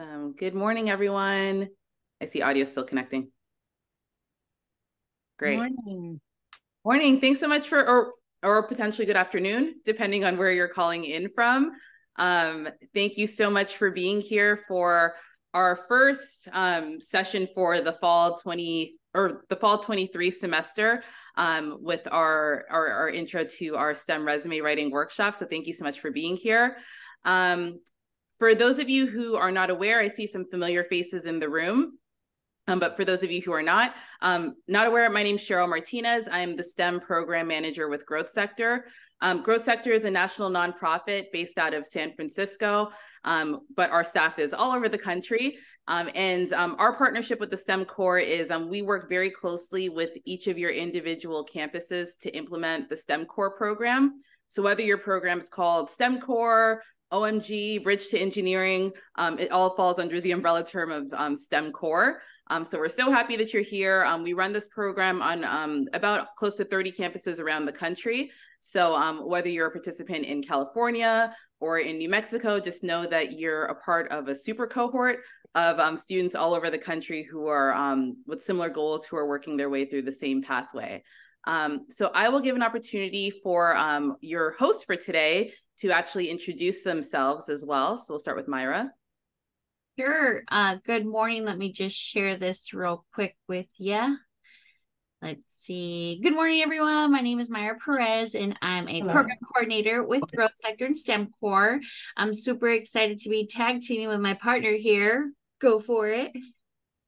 Awesome. Good morning, everyone. I see audio still connecting. Great. Morning. Morning. Thanks so much for, or potentially good afternoon, depending on where you're calling in from. Thank you so much for being here for our first session for the fall 23 semester with our intro to our STEM resume writing workshop. So thank you so much for being here. For those of you who are not aware, I see some familiar faces in the room. But for those of you who are not aware, my name is Cheryl Martinez. I'm the STEM program manager with Growth Sector. Growth Sector is a national nonprofit based out of San Francisco, but our staff is all over the country. Our partnership with the STEM Corps is we work very closely with each of your individual campuses to implement the STEM Corps program. So whether your program is called STEM Corps, OMG, Bridge to Engineering, it all falls under the umbrella term of STEM Corps. So we're so happy that you're here. We run this program on about close to 30 campuses around the country. So whether you're a participant in California or in New Mexico, just know that you're a part of a super cohort of students all over the country who are with similar goals, who are working their way through the same pathway. So I will give an opportunity for your host for today to actually introduce themselves as well. So we'll start with Myra. Sure. Good morning. Let me just share this real quick with you. Let's see. Good morning, everyone. My name is Myra Perez, and I'm a program coordinator with Growth Sector and STEM Corps. I'm super excited to be tag teaming with my partner here. Go for it.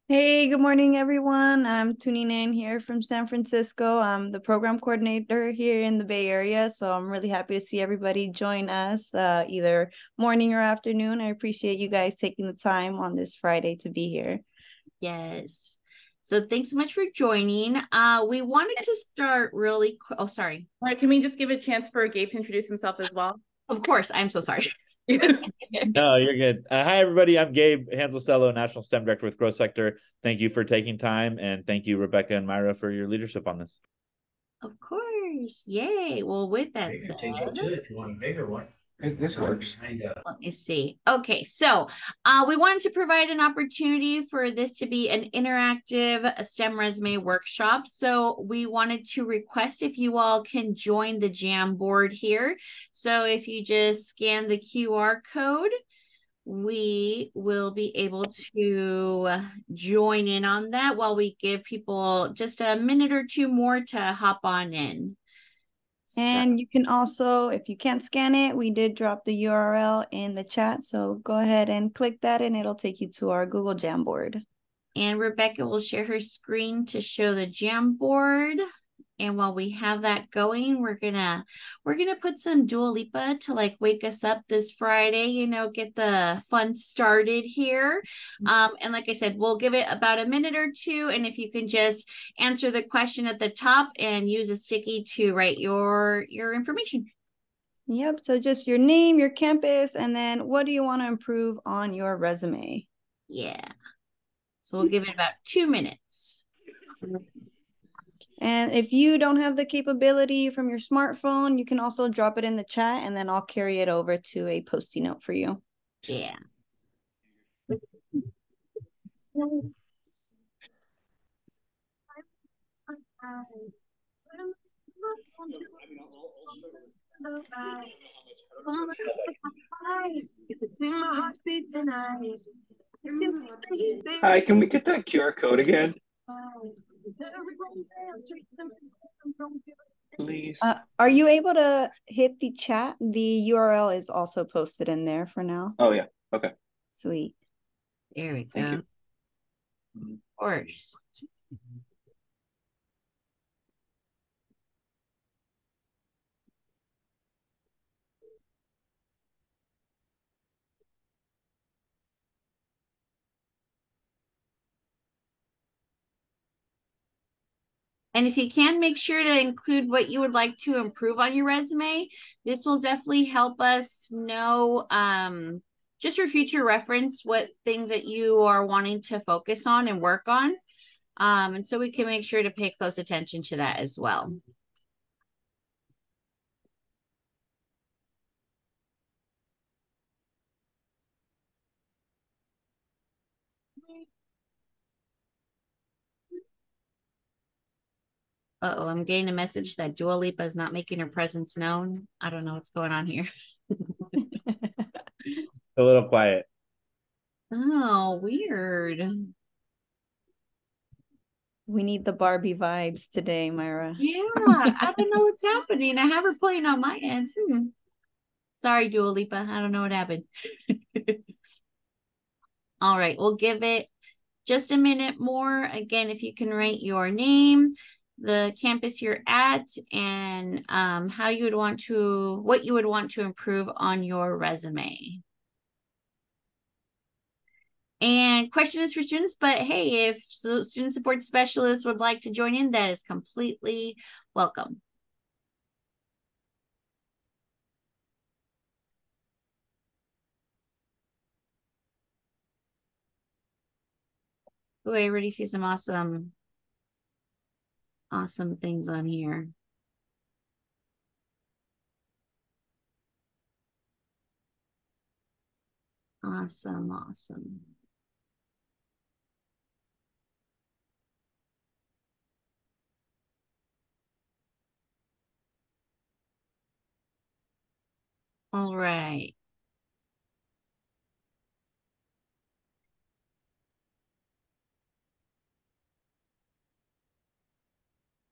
Hey, good morning, everyone. I'm tuning in here from San Francisco. I'm the program coordinator here in the Bay Area, so I'm really happy to see everybody join us either morning or afternoon. I appreciate you guys taking the time on this Friday to be here. Yes. So thanks so much for joining. We wanted to start really quick. Oh, sorry. All right, can we just give a chance for Gabe to introduce himself as well? Of course. I'm so sorry. No, you're good. Hi, everybody. I'm Gabe Hanselcello, National STEM Director with Growth Sector. Thank you for taking time, and thank you, Rebecca and Myra, for your leadership on this. Of course. Yay. Well, with that said, if you want a bigger one. This works. Let me see. Okay, so we wanted to provide an opportunity for this to be an interactive STEM resume workshop. So we wanted to request if you all can join the Jamboard here. So if you just scan the QR code, we will be able to join in on that while we give people just a minute or two more to hop on in. And you can also, if you can't scan it, we did drop the URL in the chat. So go ahead and click that and it'll take you to our Google Jamboard. And Rebecca will share her screen to show the Jamboard. And while we have that going, we're gonna put some Dua Lipa to like wake us up this Friday, you know, get the fun started here. And like I said, we'll give it about a minute or two. And if you can just answer the question at the top and use a sticky to write your information. Yep. So just your name, your campus, and then what do you want to improve on your resume? Yeah. So we'll give it about 2 minutes. And if you don't have the capability from your smartphone, you can also drop it in the chat and then I'll carry it over to a Post-it note for you. Yeah. Hi, can we get that QR code again? Please. Are you able to hit the chat? The URL is also posted in there for now. Oh, yeah. Okay. Sweet. There we go. Thank you. Of course. And if you can, make sure to include what you would like to improve on your resume. This will definitely help us know, just for future reference, what things that you are wanting to focus on and work on. And so we can make sure to pay close attention to that as well. Uh-oh, I'm getting a message that Dua Lipa is not making her presence known. I don't know what's going on here. A little quiet. Oh, weird. We need the Barbie vibes today, Myra. Yeah, I don't know what's happening. I have her playing on my end. Sorry, Dua Lipa. I don't know what happened. All right, we'll give it just a minute more. Again, if you can write your name, the campus you're at, and how you would want to, what you would want to improve on your resume. And question is for students, but hey, if student support specialists would like to join in, that is completely welcome. Oh, I already see some awesome things on here. Awesome. All right.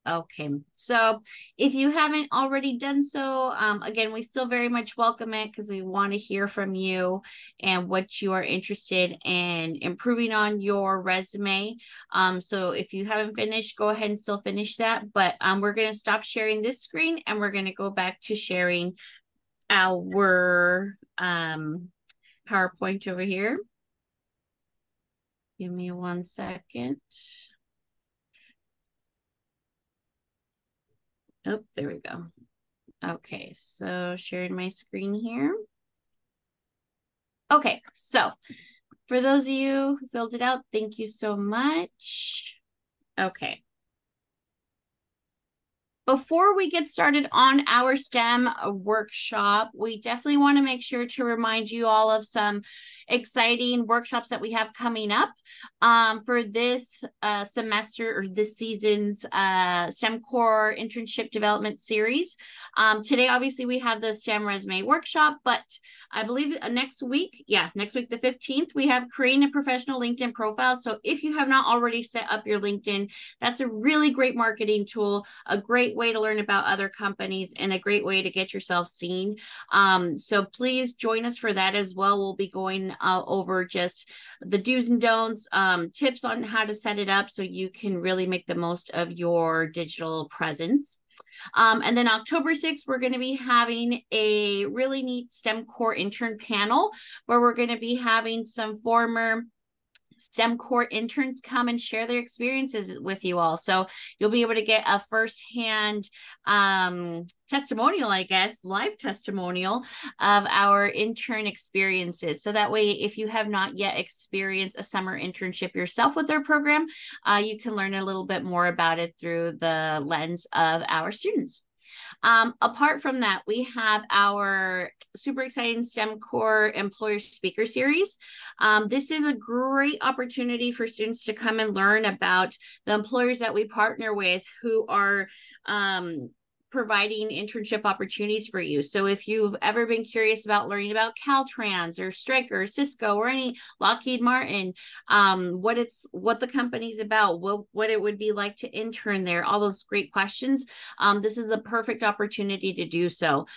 Okay, so if you haven't already done so, again, we still very much welcome it because we want to hear from you and what you are interested in improving on your resume. So if you haven't finished, go ahead and still finish that. But we're going to stop sharing this screen and we're going to go back to sharing our PowerPoint over here. Give me 1 second. Oh, there we go. Okay, so sharing my screen here. Okay, so for those of you who filled it out, thank you so much. Okay. Before we get started on our STEM workshop, we definitely want to make sure to remind you all of some exciting workshops that we have coming up for this semester or this season's STEM Core Internship Development Series. Today, obviously, we have the STEM Resume Workshop, but I believe next week, the 15th, we have creating a professional LinkedIn profile. So if you have not already set up your LinkedIn, that's a really great marketing tool, a great way to learn about other companies, and a great way to get yourself seen. So please join us for that as well. We'll be going over just the do's and don'ts, tips on how to set it up so you can really make the most of your digital presence. And then October 6th, we're going to be having a really neat STEM Core intern panel where we're going to be having some former STEM Core interns come and share their experiences with you all. So you'll be able to get a firsthand testimonial, I guess, live testimonial of our intern experiences. So that way, if you have not yet experienced a summer internship yourself with our program, you can learn a little bit more about it through the lens of our students. Apart from that, we have our super exciting STEM Core Employer Speaker Series. This is a great opportunity for students to come and learn about the employers that we partner with who are providing internship opportunities for you. So if you've ever been curious about learning about Caltrans or Stryker or Cisco or any Lockheed Martin, what the company's about, what it would be like to intern there, all those great questions, this is a perfect opportunity to do so.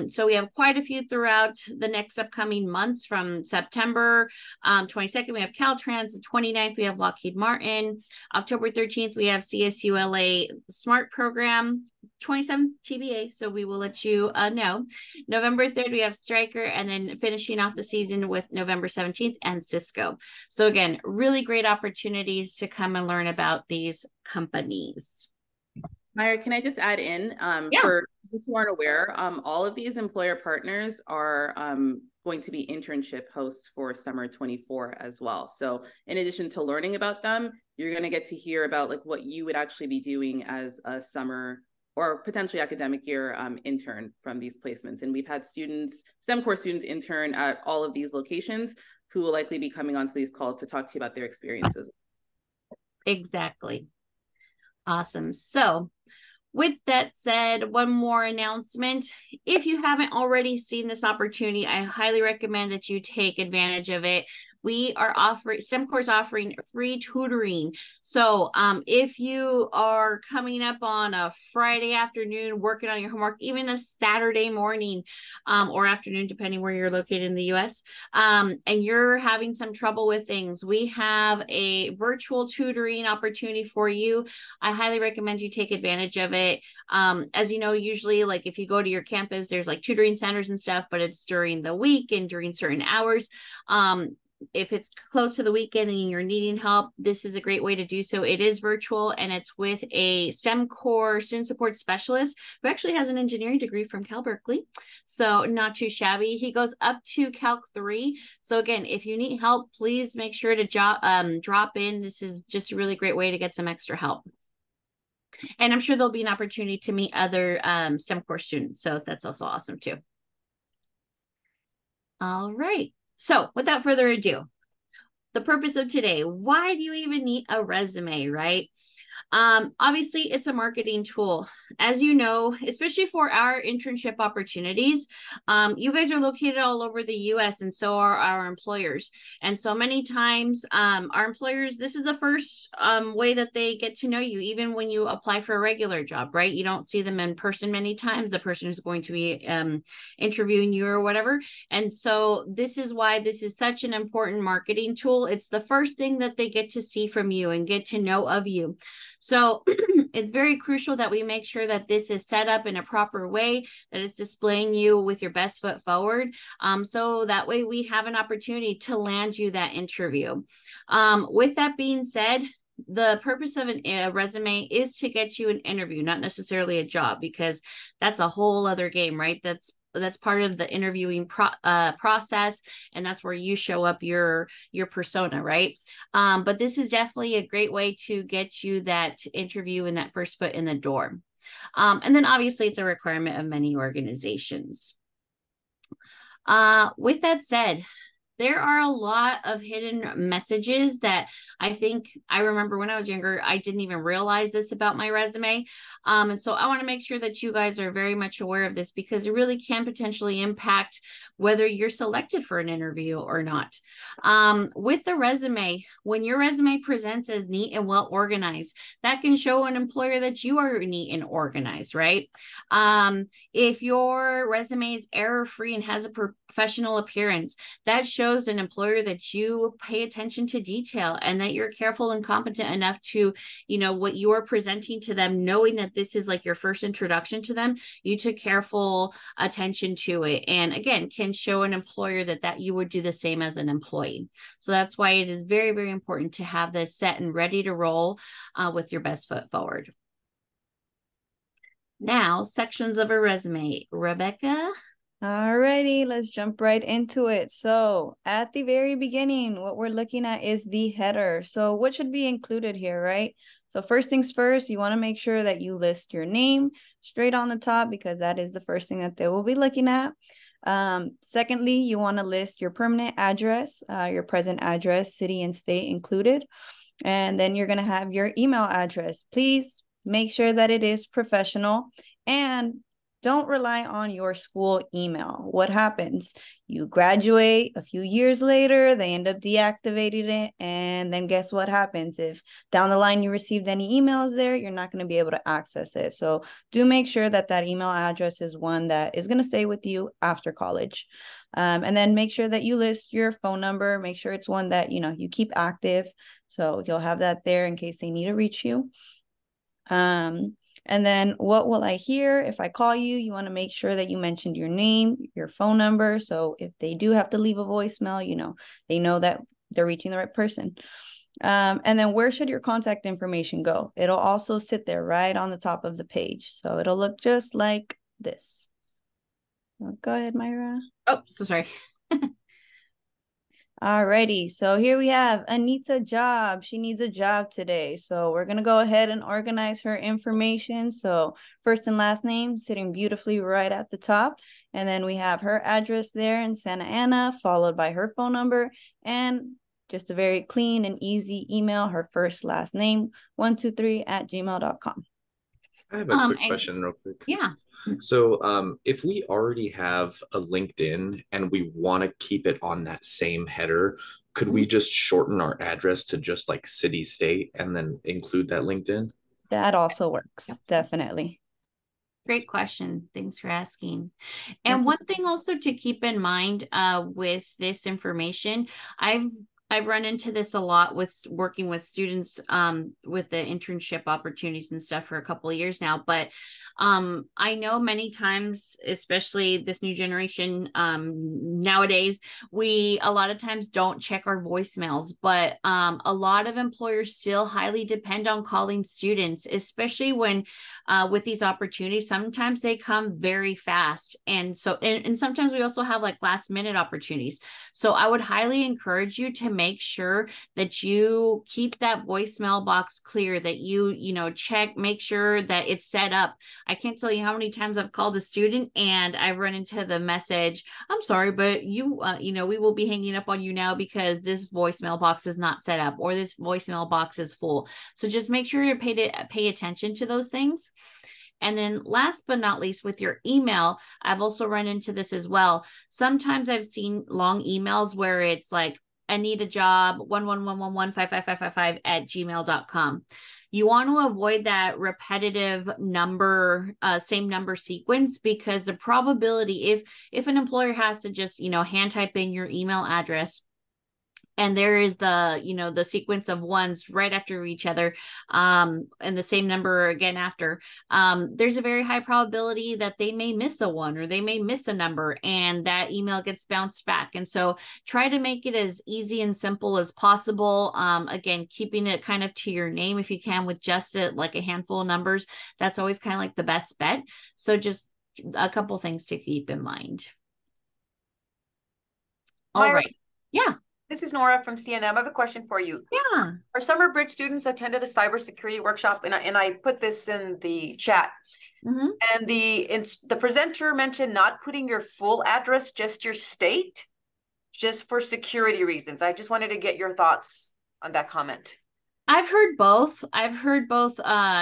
So we have quite a few throughout the next upcoming months. From September 22nd, we have Caltrans. The 29th, we have Lockheed Martin. October 13th, we have CSULA SMART program. 27th TBA, so we will let you know. November 3rd, we have Stryker, and then finishing off the season with November 17th and Cisco. So again, really great opportunities to come and learn about these companies. Myra, can I just add in, for those who aren't aware, all of these employer partners are going to be internship hosts for summer 24 as well. So in addition to learning about them, you're going to get to hear about like what you would actually be doing as a summer or potentially academic year intern from these placements. And we've had students, STEM core students, intern at all of these locations who will likely be coming onto these calls to talk to you about their experiences. Exactly. Awesome. So with that said, one more announcement. If you haven't already seen this opportunity, I highly recommend that you take advantage of it. We are offering, STEM Core is offering free tutoring. So if you are coming up on a Friday afternoon working on your homework, even a Saturday morning or afternoon, depending where you're located in the US, and you're having some trouble with things, we have a virtual tutoring opportunity for you. I highly recommend you take advantage of it. As you know, usually like if you go to your campus, there's like tutoring centers and stuff, but it's during the week and during certain hours. If it's close to the weekend and you're needing help, this is a great way to do so. It is virtual and it's with a STEM core student support specialist who actually has an engineering degree from Cal Berkeley. So not too shabby. He goes up to Calc 3. So again, if you need help, please make sure to drop in. This is just a really great way to get some extra help. And I'm sure there'll be an opportunity to meet other STEM core students. So that's also awesome too. All right. So without further ado, the purpose of today, why do you even need a resume, right? Obviously, it's a marketing tool. As you know, especially for our internship opportunities, you guys are located all over the US and so are our employers. And so many times, our employers, this is the first way that they get to know you, even when you apply for a regular job, right? You don't see them in person many times, the person who's going to be interviewing you or whatever. And so this is why this is such an important marketing tool. It's the first thing that they get to see from you and get to know of you. So it's very crucial that we make sure that this is set up in a proper way, that it's displaying you with your best foot forward. So that way we have an opportunity to land you that interview. With that being said, the purpose of a resume is to get you an interview, not necessarily a job, because that's a whole other game, right? That's part of the interviewing process, and that's where you show up your persona, right? But this is definitely a great way to get you that interview and that first foot in the door. And then obviously it's a requirement of many organizations. With that said, there are a lot of hidden messages that I think I remember when I was younger, I didn't even realize this about my resume. And so I want to make sure that you guys are very much aware of this, because it really can potentially impact whether you're selected for an interview or not. With the resume, when your resume presents as neat and well organized, that can show an employer that you are neat and organized, right? If your resume is error-free and has a professional appearance, that shows an employer that you pay attention to detail and that you're careful and competent enough to, you know, what you're presenting to them, knowing that this is like your first introduction to them, you took careful attention to it. And again, can show an employer that you would do the same as an employee. So that's why it is very, very important to have this set and ready to roll with your best foot forward. Now, sections of a resume. Rebecca? Alrighty, let's jump right into it. So at the very beginning, what we're looking at is the header. So what should be included here, right? So first things first, you want to make sure that you list your name straight on the top, because that is the first thing that they will be looking at. Secondly, you want to list your permanent address, your present address, city and state included. And then you're going to have your email address. Please make sure that it is professional, and don't rely on your school email. What happens? You graduate a few years later, they end up deactivating it, and then guess what happens? If down the line you received any emails there, you're not going to be able to access it. So do make sure that that email address is one that is going to stay with you after college. And then make sure that you list your phone number. Make sure it's one that, you know, you keep active. So you'll have that there in case they need to reach you. And then what will I hear if I call you? You want to make sure that you mentioned your name, your phone number. So if they do have to leave a voicemail, you know, they know that they're reaching the right person. And then where should your contact information go? It'll also sit there right on the top of the page. So it'll look just like this. Go ahead, Myra. Oh, so sorry. Alrighty, so here we have Anita Job. She needs a job today. So we're gonna go ahead and organize her information. So first and last name sitting beautifully right at the top. And then we have her address there in Santa Ana, followed by her phone number and just a very clean and easy email, her first last name, 123@gmail.com. I have a quick question real quick. Yeah. So if we already have a LinkedIn and we want to keep it on that same header, could we just shorten our address to just like city, state, and then include that LinkedIn? That also works, definitely. Great question. Thanks for asking. And one thing also to keep in mind with this information, I've run into this a lot with working with students with the internship opportunities and stuff for a couple of years now. But I know many times, especially this new generation nowadays, we a lot of times don't check our voicemails, but a lot of employers still highly depend on calling students, especially when with these opportunities, sometimes they come very fast. And so, and sometimes we also have like last minute opportunities. So I would highly encourage you to make sure that you keep that voicemail box clear, that you know, check, make sure that it's set up. I can't tell you how many times I've called a student and I've run into the message, I'm sorry, but you know, we will be hanging up on you now because this voicemail box is not set up or this voicemail box is full. So just make sure you pay attention to those things. And then last but not least, with your email, I've also run into this as well. Sometimes I've seen long emails where it's like, I need a job, 11111555555@gmail.com. You want to avoid that repetitive number, same number sequence, because the probability, if an employer has to just, you know, hand type in your email address, and there is the, you know, the sequence of ones right after each other, and the same number again after, there's a very high probability that they may miss a one or they may miss a number and that email gets bounced back. And so try to make it as easy and simple as possible. Again, keeping it kind of to your name if you can, with just like a handful of numbers. That's always kind of like the best bet. So just a couple things to keep in mind. All right. Yeah. This is Nora from CNM. I have a question for you. Yeah. Our summer bridge students attended a cybersecurity workshop, and I put this in the chat. And the presenter mentioned not putting your full address, just your state, just for security reasons. I just wanted to get your thoughts on that comment. I've heard both.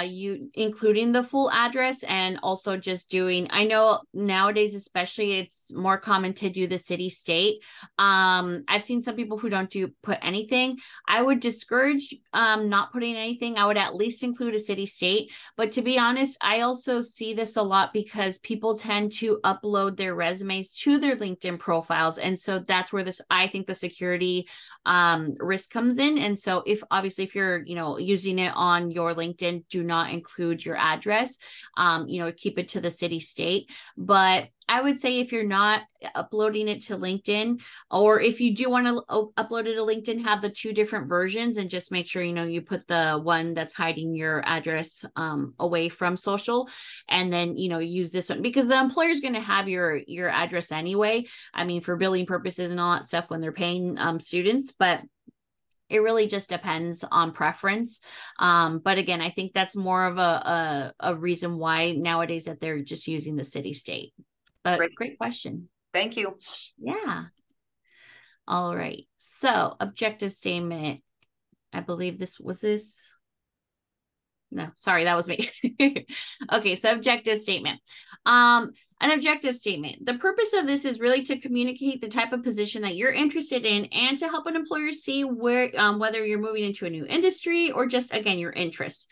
You including the full address and also just doing, I know nowadays, especially, it's more common to do the city state. I've seen some people who don't put anything. I would discourage not putting anything. I would at least include a city state. But to be honest, I also see this a lot because people tend to upload their resumes to their LinkedIn profiles. And so that's where I think the security risk comes in. And so if you're, you know, using it on your LinkedIn, do not include your address, you know, keep it to the city state. But I would say if you're not uploading it to LinkedIn, or if you do want to upload it to LinkedIn, have the two different versions and just make sure, you know, you put the one that's hiding your address away from social, and then, you know, use this one because the employer is going to have your address anyway. I mean, for billing purposes and all that stuff when they're paying students, but it really just depends on preference. But again, I think that's more of a reason why nowadays that they're just using the city state. But great question. Thank you. Yeah. All right. So objective statement. I believe this. No, sorry, that was me. Okay, so objective statement. An objective statement. The purpose of this is really to communicate the type of position that you're interested in and to help an employer see where whether you're moving into a new industry or just, again, your interests.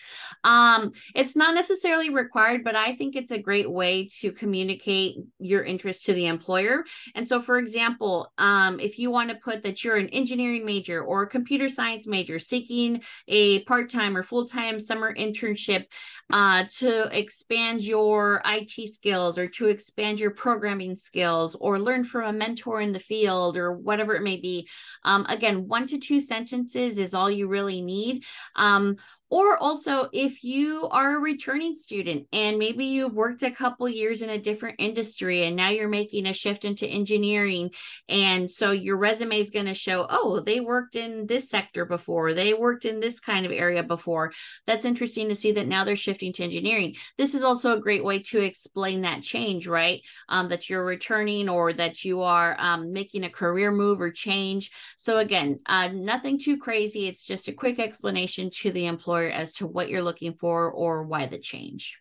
It's not necessarily required, but I think it's a great way to communicate your interest to the employer. And so, for example, if you want to put that you're an engineering major or a computer science major seeking a part-time or full-time summer internship to expand your IT skills or to expand your programming skills or learn from a mentor in the field or whatever it may be. Again, 1 to 2 sentences is all you really need. Or also, if you are a returning student and maybe you've worked a couple years in a different industry and now you're making a shift into engineering, and so your resume is going to show, oh, they worked in this sector before, they worked in this kind of area before. That's interesting to see that now they're shifting to engineering. This is also a great way to explain that change, right? That you're returning or that you are making a career move or change. So again, nothing too crazy. It's just a quick explanation to the employer as to what you're looking for or why the change.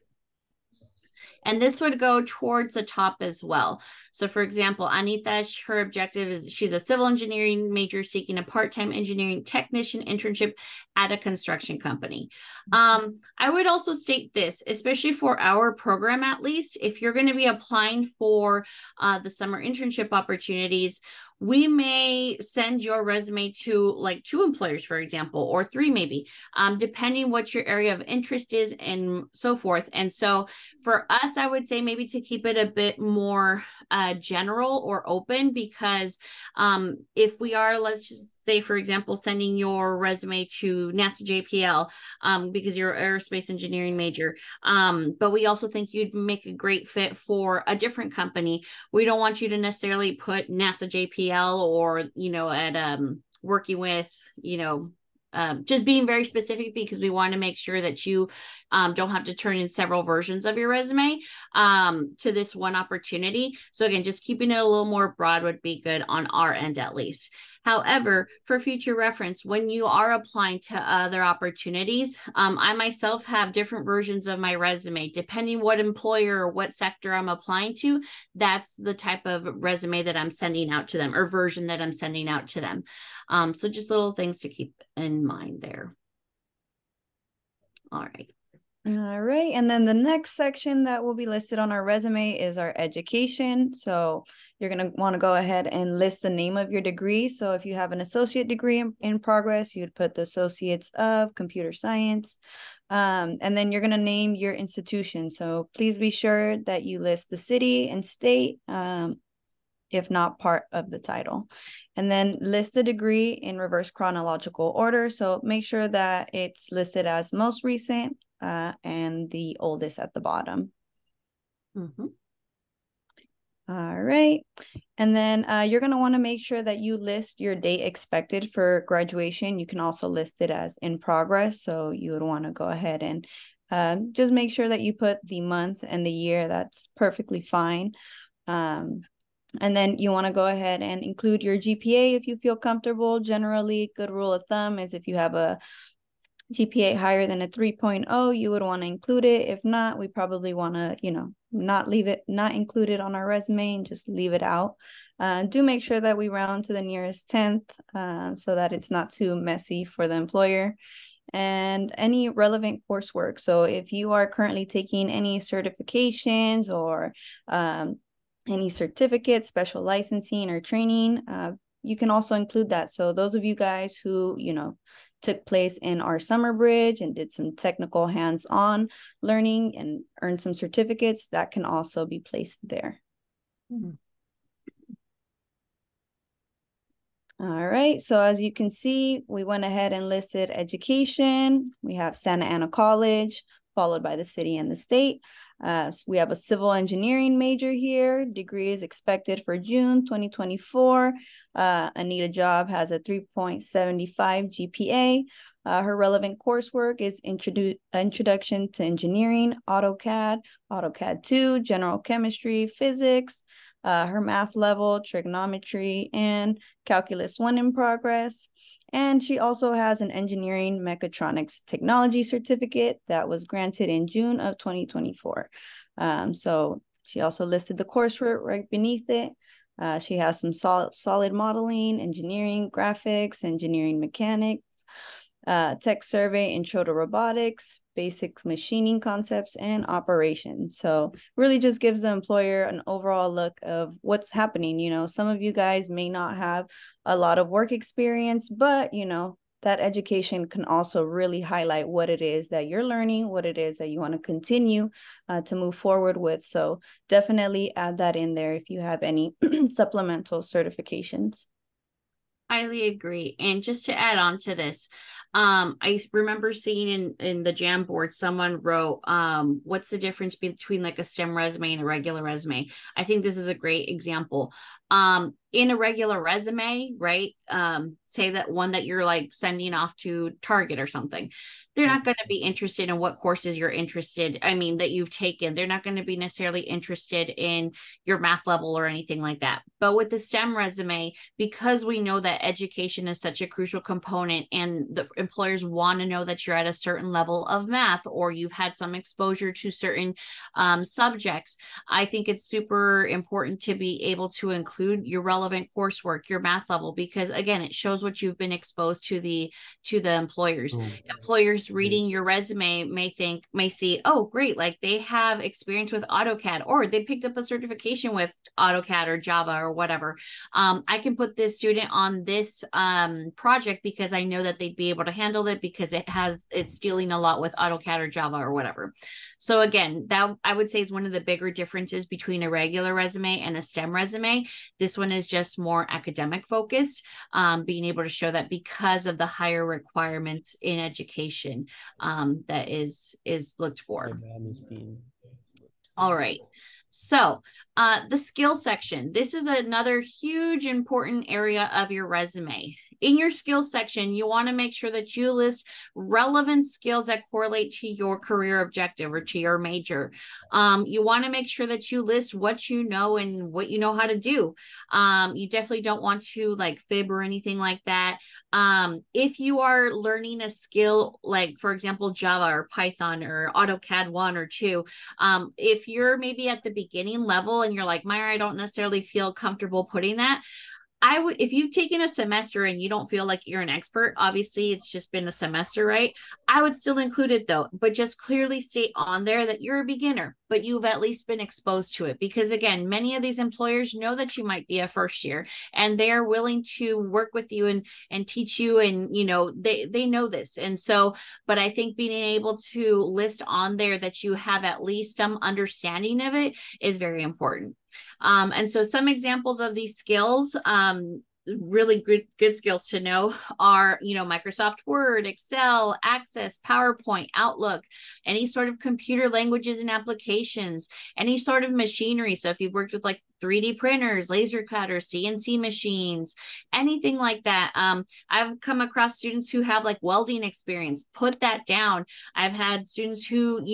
And this would go towards the top as well. So for example, Anita, her objective is she's a civil engineering major seeking a part-time engineering technician internship at a construction company. I would also state this, especially for our program, at least, if you're going to be applying for the summer internship opportunities, we may send your resume to like 2 employers, for example, or 3 maybe, depending what your area of interest is and so forth. And so for us, I would say maybe to keep it a bit more general or open, because if we are, let's just say, for example, sending your resume to NASA JPL because you're an aerospace engineering major, but we also think you'd make a great fit for a different company. We don't want you to necessarily put NASA JPL or, you know, at working with, you know, just being very specific, because we want to make sure that you don't have to turn in several versions of your resume to this one opportunity. So again, just keeping it a little more broad would be good on our end, at least. However, for future reference, when you are applying to other opportunities, I myself have different versions of my resume. Depending what employer or what sector I'm applying to, that's the type of resume that I'm sending out to them, or version that I'm sending out to them. So just little things to keep in mind there. All right. All right. And then the next section that will be listed on our resume is our education. So you're going to want to go ahead and list the name of your degree. So if you have an associate degree in progress, you'd put the Associates of Computer Science. And then you're going to name your institution. So please be sure that you list the city and state, if not part of the title. And then list the degree in reverse chronological order. So make sure that it's listed as most recent and the oldest at the bottom. Mm-hmm. All right. And then you're going to want to make sure that you list your date expected for graduation. You can also list it as in progress. So you would want to go ahead and just make sure that you put the month and the year. That's perfectly fine. And then you want to go ahead and include your GPA if you feel comfortable. Generally, good rule of thumb is if you have a GPA higher than a 3.0, you would want to include it. If not, we probably want to, you know, not include it on our resume and just leave it out. Do make sure that we round to the nearest 10th so that it's not too messy for the employer. And any relevant coursework. So if you are currently taking any certifications or any certificates, special licensing or training, you can also include that. So those of you guys who, you know, took place in our summer bridge and did some technical hands-on learning and earned some certificates, that can also be placed there. Mm-hmm. All right, so as you can see, we went ahead and listed education. We have Santa Ana College, followed by the city and the state. So we have a civil engineering major here. Degree is expected for June 2024. Anita Job has a 3.75 GPA. Her relevant coursework is Introduction to Engineering, AutoCAD, AutoCAD 2, General Chemistry, Physics. Her math level, Trigonometry, and Calculus 1 in progress. And she also has an Engineering Mechatronics Technology certificate that was granted in June of 2024. So she also listed the coursework right beneath it. She has some solid modeling, engineering, graphics, engineering mechanics, tech survey, intro to robotics, basic machining concepts, and operation. So really just gives the employer an overall look of what's happening. You know, some of you guys may not have a lot of work experience, but you know, that education can also really highlight what it is that you're learning, what it is that you want to continue to move forward with. So definitely add that in there if you have any supplemental certifications. Highly agree. And just to add on to this, I remember seeing in the Jamboard, someone wrote, what's the difference between like a STEM resume and a regular resume? I think this is a great example. In a regular resume, right? Say that one that you're like sending off to Target or something, they're not going to be interested in what courses you're interested, that you've taken. They're not going to be necessarily interested in your math level or anything like that. But with the STEM resume, because we know that education is such a crucial component and the employers want to know that you're at a certain level of math or you've had some exposure to certain subjects, I think it's super important to be able to include your relevant coursework, your math level, because again, it shows what you've been exposed to the employers. Employers reading your resume may see, oh, great, like they have experience with AutoCAD, or they picked up a certification with AutoCAD or Java or whatever. I can put this student on this project because I know that they'd be able to handle it because it's dealing a lot with AutoCAD or Java or whatever. So again, that I would say is one of the bigger differences between a regular resume and a STEM resume. This one is just more academic focused, being able to show that because of the higher requirements in education that is looked for. All right. So the skill section, this is another huge important area of your resume. In your skills section, you want to make sure that you list relevant skills that correlate to your career objective or to your major. You want to make sure that you list what you know and what you know how to do. You definitely don't want to like fib or anything like that. If you are learning a skill, like for example, Java or Python or AutoCAD 1 or 2, if you're maybe at the beginning level and you're like, Myra, I don't necessarily feel comfortable putting that, if you've taken a semester and you don't feel like you're an expert, obviously it's just been a semester, right? I would still include it though, but just clearly state on there that you're a beginner, but you've at least been exposed to it. Because again, many of these employers know that you might be a first year and they're willing to work with you and teach you. And, they know this. And so, but I think being able to list on there that you have at least some understanding of it is very important. And so some examples of these skills, really good skills to know are, Microsoft Word, Excel, Access, PowerPoint, Outlook, any sort of computer languages and applications, any sort of machinery. So if you've worked with like 3D printers, laser cutters, CNC machines, anything like that. I've come across students who have like welding experience. Put that down. I've had students who,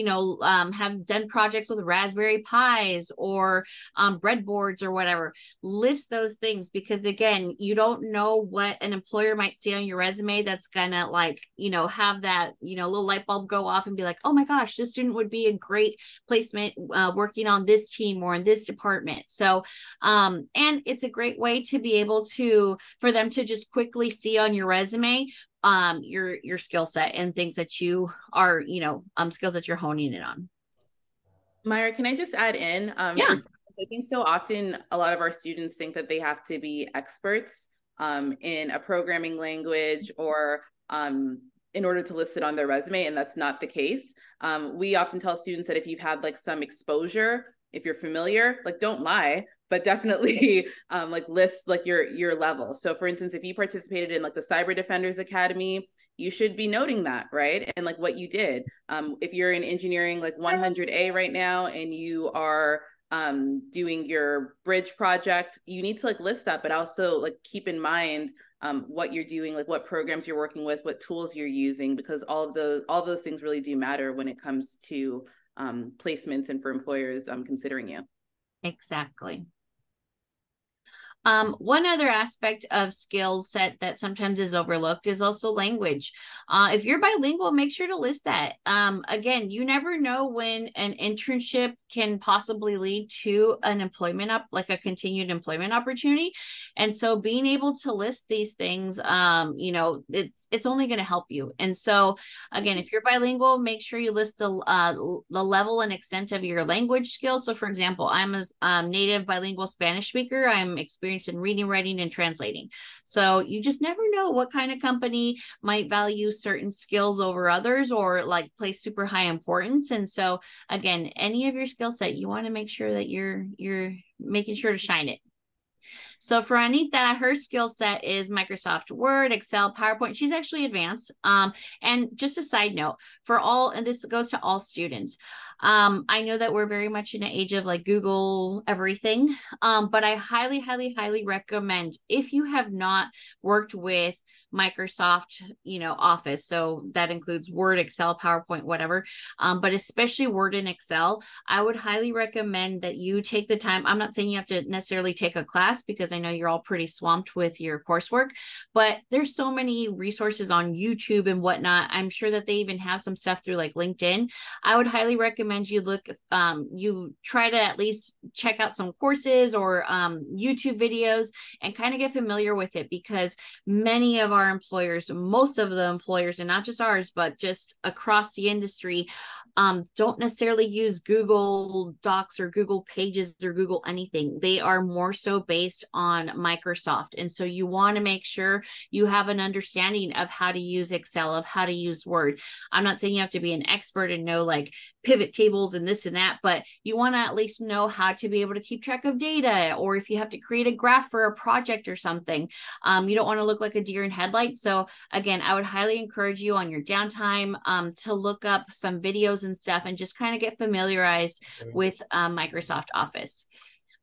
have done projects with Raspberry Pis or breadboards or whatever. List those things because again, you don't know what an employer might see on your resume that's gonna have that, little light bulb go off and be like, oh my gosh, this student would be a great placement working on this team or in this department. So and it's a great way to be able for them to just quickly see on your resume, your skill set and things that you are, skills that you're honing it on. Myra, can I just add in? Yeah. I think so often a lot of our students think that they have to be experts in a programming language or in order to list it on their resume, and that's not the case. We often tell students that if you've had like some exposure, if you're familiar, like don't lie, but definitely list like your level. So for instance, if you participated in like the Cyber Defenders Academy, you should be noting that, right? And like what you did. If you're in engineering like 100A right now and you are doing your bridge project, you need to like list that, but also like keep in mind what you're doing, like what programs you're working with, what tools you're using, because all of those things really do matter when it comes to placements and for employers considering you. Exactly. One other aspect of skill set that sometimes is overlooked is also language. If you're bilingual, make sure to list that. Again, you never know when an internship can possibly lead to an employment like a continued employment opportunity. And so being able to list these things, it's only going to help you. And so again, if you're bilingual, make sure you list the level and extent of your language skills. So for example, I'm a native bilingual Spanish speaker. I'm experienced in reading, writing, and translating. So you just never know what kind of company might value certain skills over others or like place super high importance. And so again, any of your skill set, you want to make sure that you're making sure to shine it. So for Anita, her skill set is Microsoft Word, Excel, PowerPoint. She's actually advanced. And just a side note for all, and this goes to all students. I know that we're very much in an age of like Google everything, but I highly, highly, highly recommend if you have not worked with Microsoft, Office. So that includes Word, Excel, PowerPoint, whatever. But especially Word and Excel, I would highly recommend that you take the time. I'm not saying you have to necessarily take a class because I know you're all pretty swamped with your coursework, but there's so many resources on YouTube and whatnot. I'm sure that they even have some stuff through like LinkedIn. I would highly recommend you you try to at least check out some courses or YouTube videos and kind of get familiar with it, because many of our employers, most of the employers, and not just ours, but just across the industry, don't necessarily use Google Docs or Google Pages or Google anything. They are more so based on Microsoft. And so you want to make sure you have an understanding of how to use Excel, of how to use Word. I'm not saying you have to be an expert and know like pivot tables and this and that, but you want to at least know how to be able to keep track of data, or if you have to create a graph for a project or something. You don't want to look like a deer in headlights. So again, I would highly encourage you on your downtime to look up some videos and stuff and just kind of get familiarized with Microsoft Office.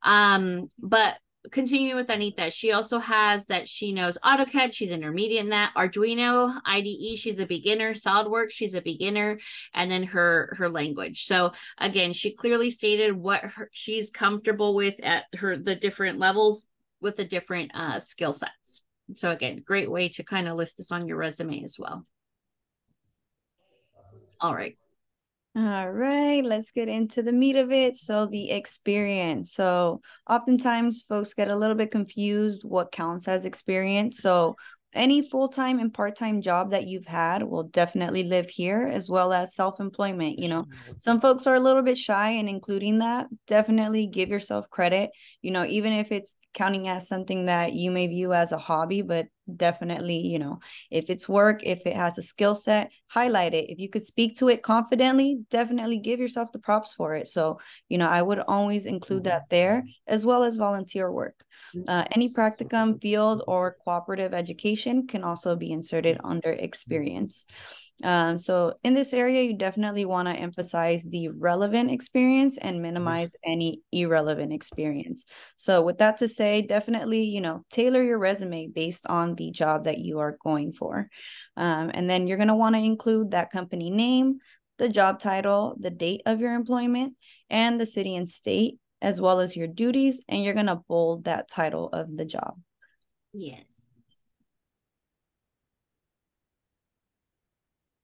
But continue with Anita. She also has that she knows AutoCAD. She's intermediate in that. Arduino, IDE, she's a beginner. SolidWorks, she's a beginner. And then her language. So again, she clearly stated what she's comfortable with at the different levels with the different skill sets. So again, great way to kind of list this on your resume as well. All right. All right, let's get into the meat of it. So the experience. So oftentimes folks get a little bit confused what counts as experience. So any full-time and part-time job that you've had will definitely live here, as well as self-employment. Some folks are a little bit shy in including that. Definitely give yourself credit, even if it's counting as something that you may view as a hobby, but definitely, if it's work, if it has a skill set, highlight it. If you could speak to it confidently, definitely give yourself the props for it. So, I would always include that there, as well as volunteer work. Any practicum, field, or cooperative education can also be inserted under experience. So in this area, you definitely want to emphasize the relevant experience and minimize any irrelevant experience. So with that to say, definitely, tailor your resume based on the job that you are going for. And then you're going to want to include that company name, the job title, the date of your employment, and the city and state, as well as your duties. And you're going to bold that title of the job. Yes.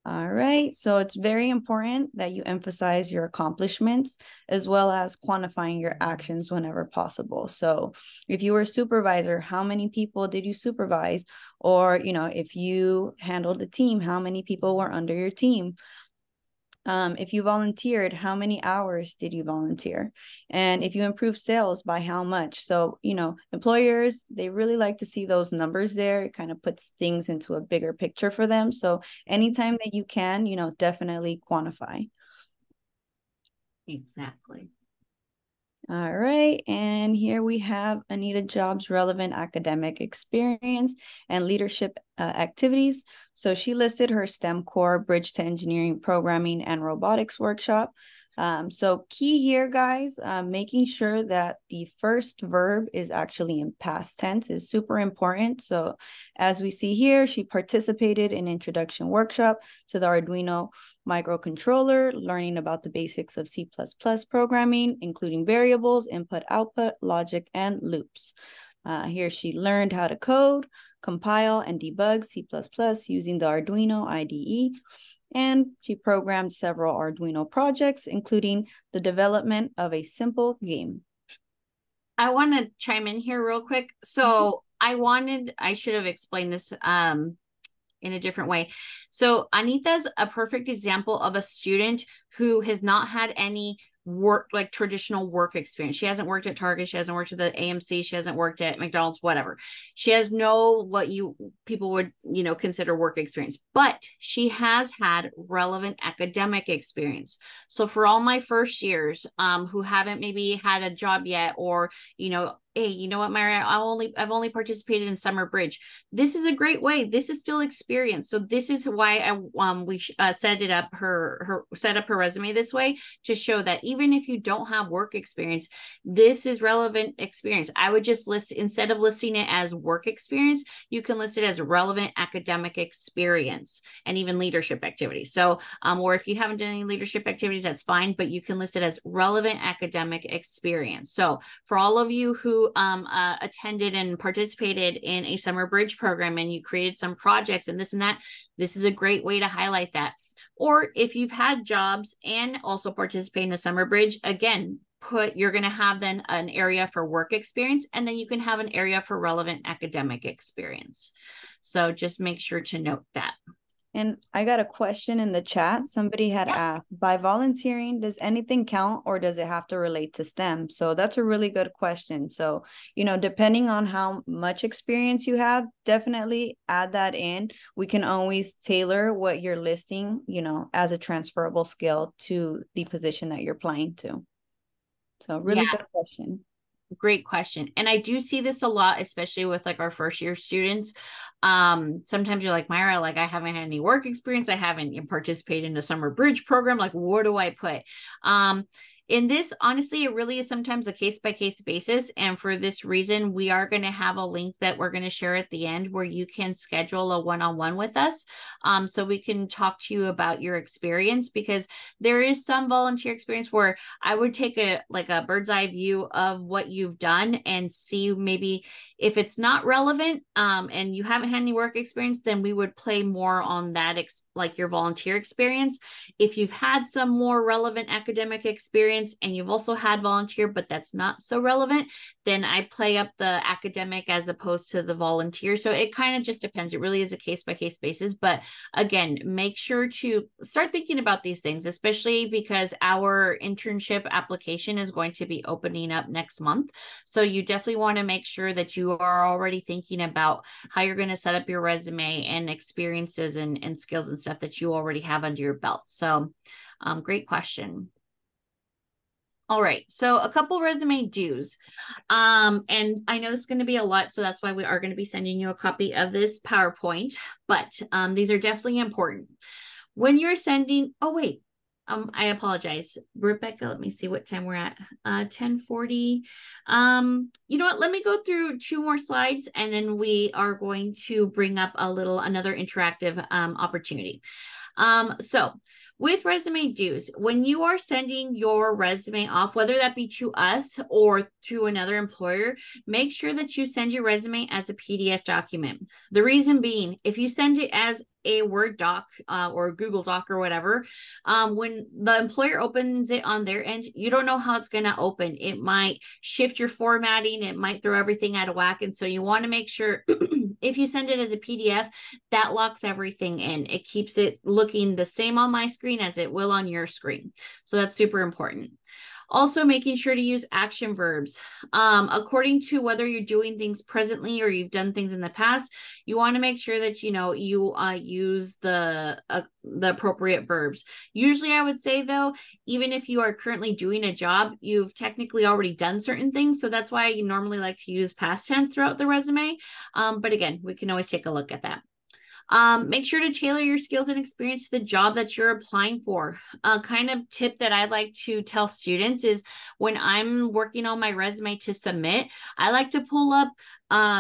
All right, so it's very important that you emphasize your accomplishments as well as quantifying your actions whenever possible. So if you were a supervisor, how many people did you supervise? Or, if you handled a team, how many people were under your team? If you volunteered, how many hours did you volunteer? And if you improved sales, by how much? So, employers, they really like to see those numbers there. It kind of puts things into a bigger picture for them. So anytime that you can, definitely quantify. Exactly. All right, and here we have Anita Jobs' relevant academic experience and leadership activities. So she listed her STEM core, Bridge to Engineering, Programming, and Robotics workshop. So key here, guys, making sure that the first verb is actually in past tense is super important. So as we see here, she participated in introduction workshop to the Arduino microcontroller, learning about the basics of C++ programming, including variables, input, output, logic, and loops. Here she learned how to code, compile, and debug C++ using the Arduino IDE. And she programmed several Arduino projects, including the development of a simple game. I want to chime in here real quick. So I should have explained this in a different way. So Anita's a perfect example of a student who has not had any work, like traditional work experience. She hasn't worked at Target. She hasn't worked at the AMC. She hasn't worked at McDonald's, whatever. She has no, what people would, consider work experience, but she has had relevant academic experience. So for all my first years, who haven't maybe had a job yet, or, hey, you know what, Myra, I've only participated in Summer Bridge. This is a great way. This is still experience. So this is why we set up her resume this way, to show that even if you don't have work experience, this is relevant experience. I would just list, instead of listing it as work experience, you can list it as relevant academic experience and even leadership activities. So, or if you haven't done any leadership activities, that's fine, but you can list it as relevant academic experience. So for all of you who attended and participated in a Summer Bridge program, and you created some projects and this and that, this is a great way to highlight that. Or if you've had jobs and also participate in a Summer Bridge, again, you're going to have then an area for work experience, and then you can have an area for relevant academic experience. So just make sure to note that. And I got a question in the chat. Somebody had asked, by volunteering, does anything count, or does it have to relate to STEM? So that's a really good question. So, depending on how much experience you have, definitely add that in. We can always tailor what you're listing, as a transferable skill to the position that you're applying to. So really good question. Great question. And I do see this a lot, especially with like our first year students. Sometimes you're like, Myra, like I haven't had any work experience. I haven't participated in a Summer Bridge program. Like, what do I put? In this, honestly, it really is sometimes a case-by-case basis. And for this reason, we are going to have a link that we're going to share at the end where you can schedule a one-on-one with us. So we can talk to you about your experience, because there is some volunteer experience where I would take a bird's eye view of what you've done and see maybe if it's not relevant and you haven't had any work experience, then we would play more on that, like your volunteer experience. If you've had some more relevant academic experience and you've also had volunteer, but that's not so relevant, then I play up the academic as opposed to the volunteer. So it kind of just depends. It really is a case-by-case basis. But again, make sure to start thinking about these things, especially because our internship application is going to be opening up next month. So you definitely want to make sure that you are already thinking about how you're going to set up your resume and experiences and skills and stuff that you already have under your belt. So great question. All right, so a couple resume dues. And I know it's going to be a lot, so that's why we are going to be sending you a copy of this PowerPoint, but these are definitely important. When you're sending, I apologize, Rebecca, let me see what time we're at, 10:40. You know what, let me go through 2 more slides, and then we are going to bring up another interactive opportunity. So with resume dues, when you are sending your resume off, whether that be to us or to another employer, make sure that you send your resume as a PDF document. The reason being, if you send it as a Word doc or a Google Doc or whatever, when the employer opens it on their end, you don't know how it's going to open. It might shift your formatting. It might throw everything out of whack. And so you want to make sure if you send it as a PDF, that locks everything in. It keeps it looking the same on my screen as it will on your screen. So that's super important. Also, making sure to use action verbs. According to whether you're doing things presently or you've done things in the past, you want to make sure that, you use the appropriate verbs. Usually, I would say, though, even if you are currently doing a job, you've technically already done certain things. So that's why I normally like to use past tense throughout the resume. But again, we can always take a look at that. Make sure to tailor your skills and experience to the job that you're applying for. A kind of tip that I like to tell students is when I'm working on my resume to submit, I like to pull up,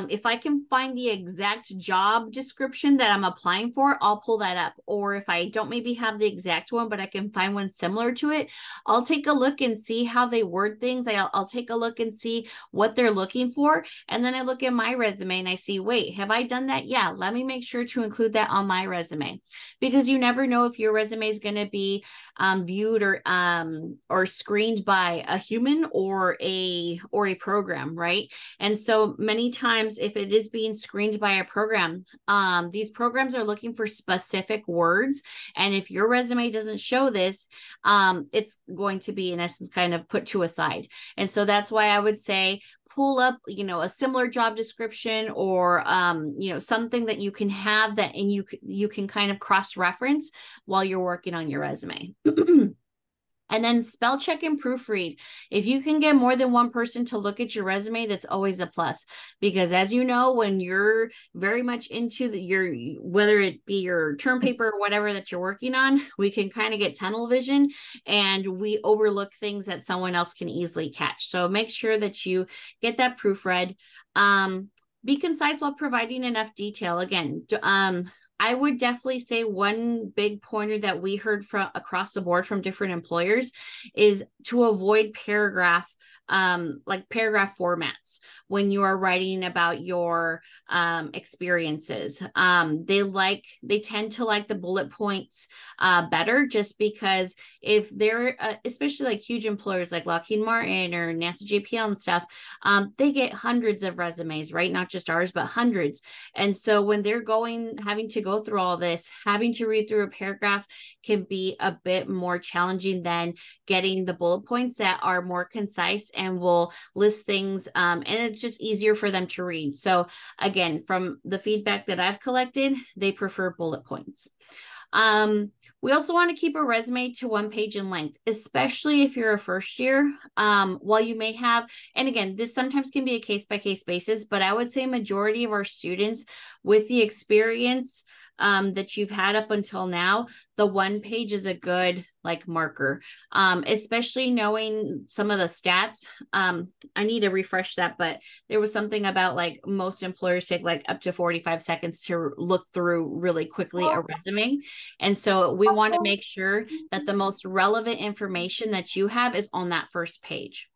if I can find the exact job description that I'm applying for, I'll pull that up. Or if I don't maybe have the exact one, but I can find one similar to it, I'll take a look and see how they word things. I'll take a look and see what they're looking for. And then I look at my resume and I see, wait, have I done that? Yeah, let me make sure to include that on my resume, because you never know if your resume is going to be viewed or screened by a human or a program, right? And so many times, if it is being screened by a program, these programs are looking for specific words, and if your resume doesn't show this, it's going to be in essence kind of put to a side. And so that's why I would say pull up, a similar job description or, something that you can have that, and you can kind of cross-reference while you're working on your resume. And then spell check and proofread. If you can get more than one person to look at your resume, that's always a plus. Because as you know, when you're very much into whether it be your term paper or whatever that you're working on, we can kind of get tunnel vision and we overlook things that someone else can easily catch. So make sure that you get that proofread. Be concise while providing enough detail. Again, I would definitely say one big pointer that we heard from across the board from different employers is to avoid paragraph formats when you are writing about your experiences. They tend to like the bullet points better, just because if they're especially like huge employers like Lockheed Martin or NASA JPL and stuff, they get hundreds of resumes, right? Not just ours, but hundreds. And so when they're having to go through all this, having to read through a paragraph can be a bit more challenging than getting the bullet points that are more concise and will list things, and it's just easier for them to read. So again, from the feedback that I've collected, they prefer bullet points. We also want to keep a resume to 1 page in length, especially if you're a first year. While you may have, and again, this sometimes can be a case-by-case basis, but I would say majority of our students with the experience that you've had up until now, the 1 page is a good marker, especially knowing some of the stats. I need to refresh that, but there was something about most employers take up to 45 seconds to look through really quickly a resume. And so we want to make sure that the most relevant information that you have is on that first page.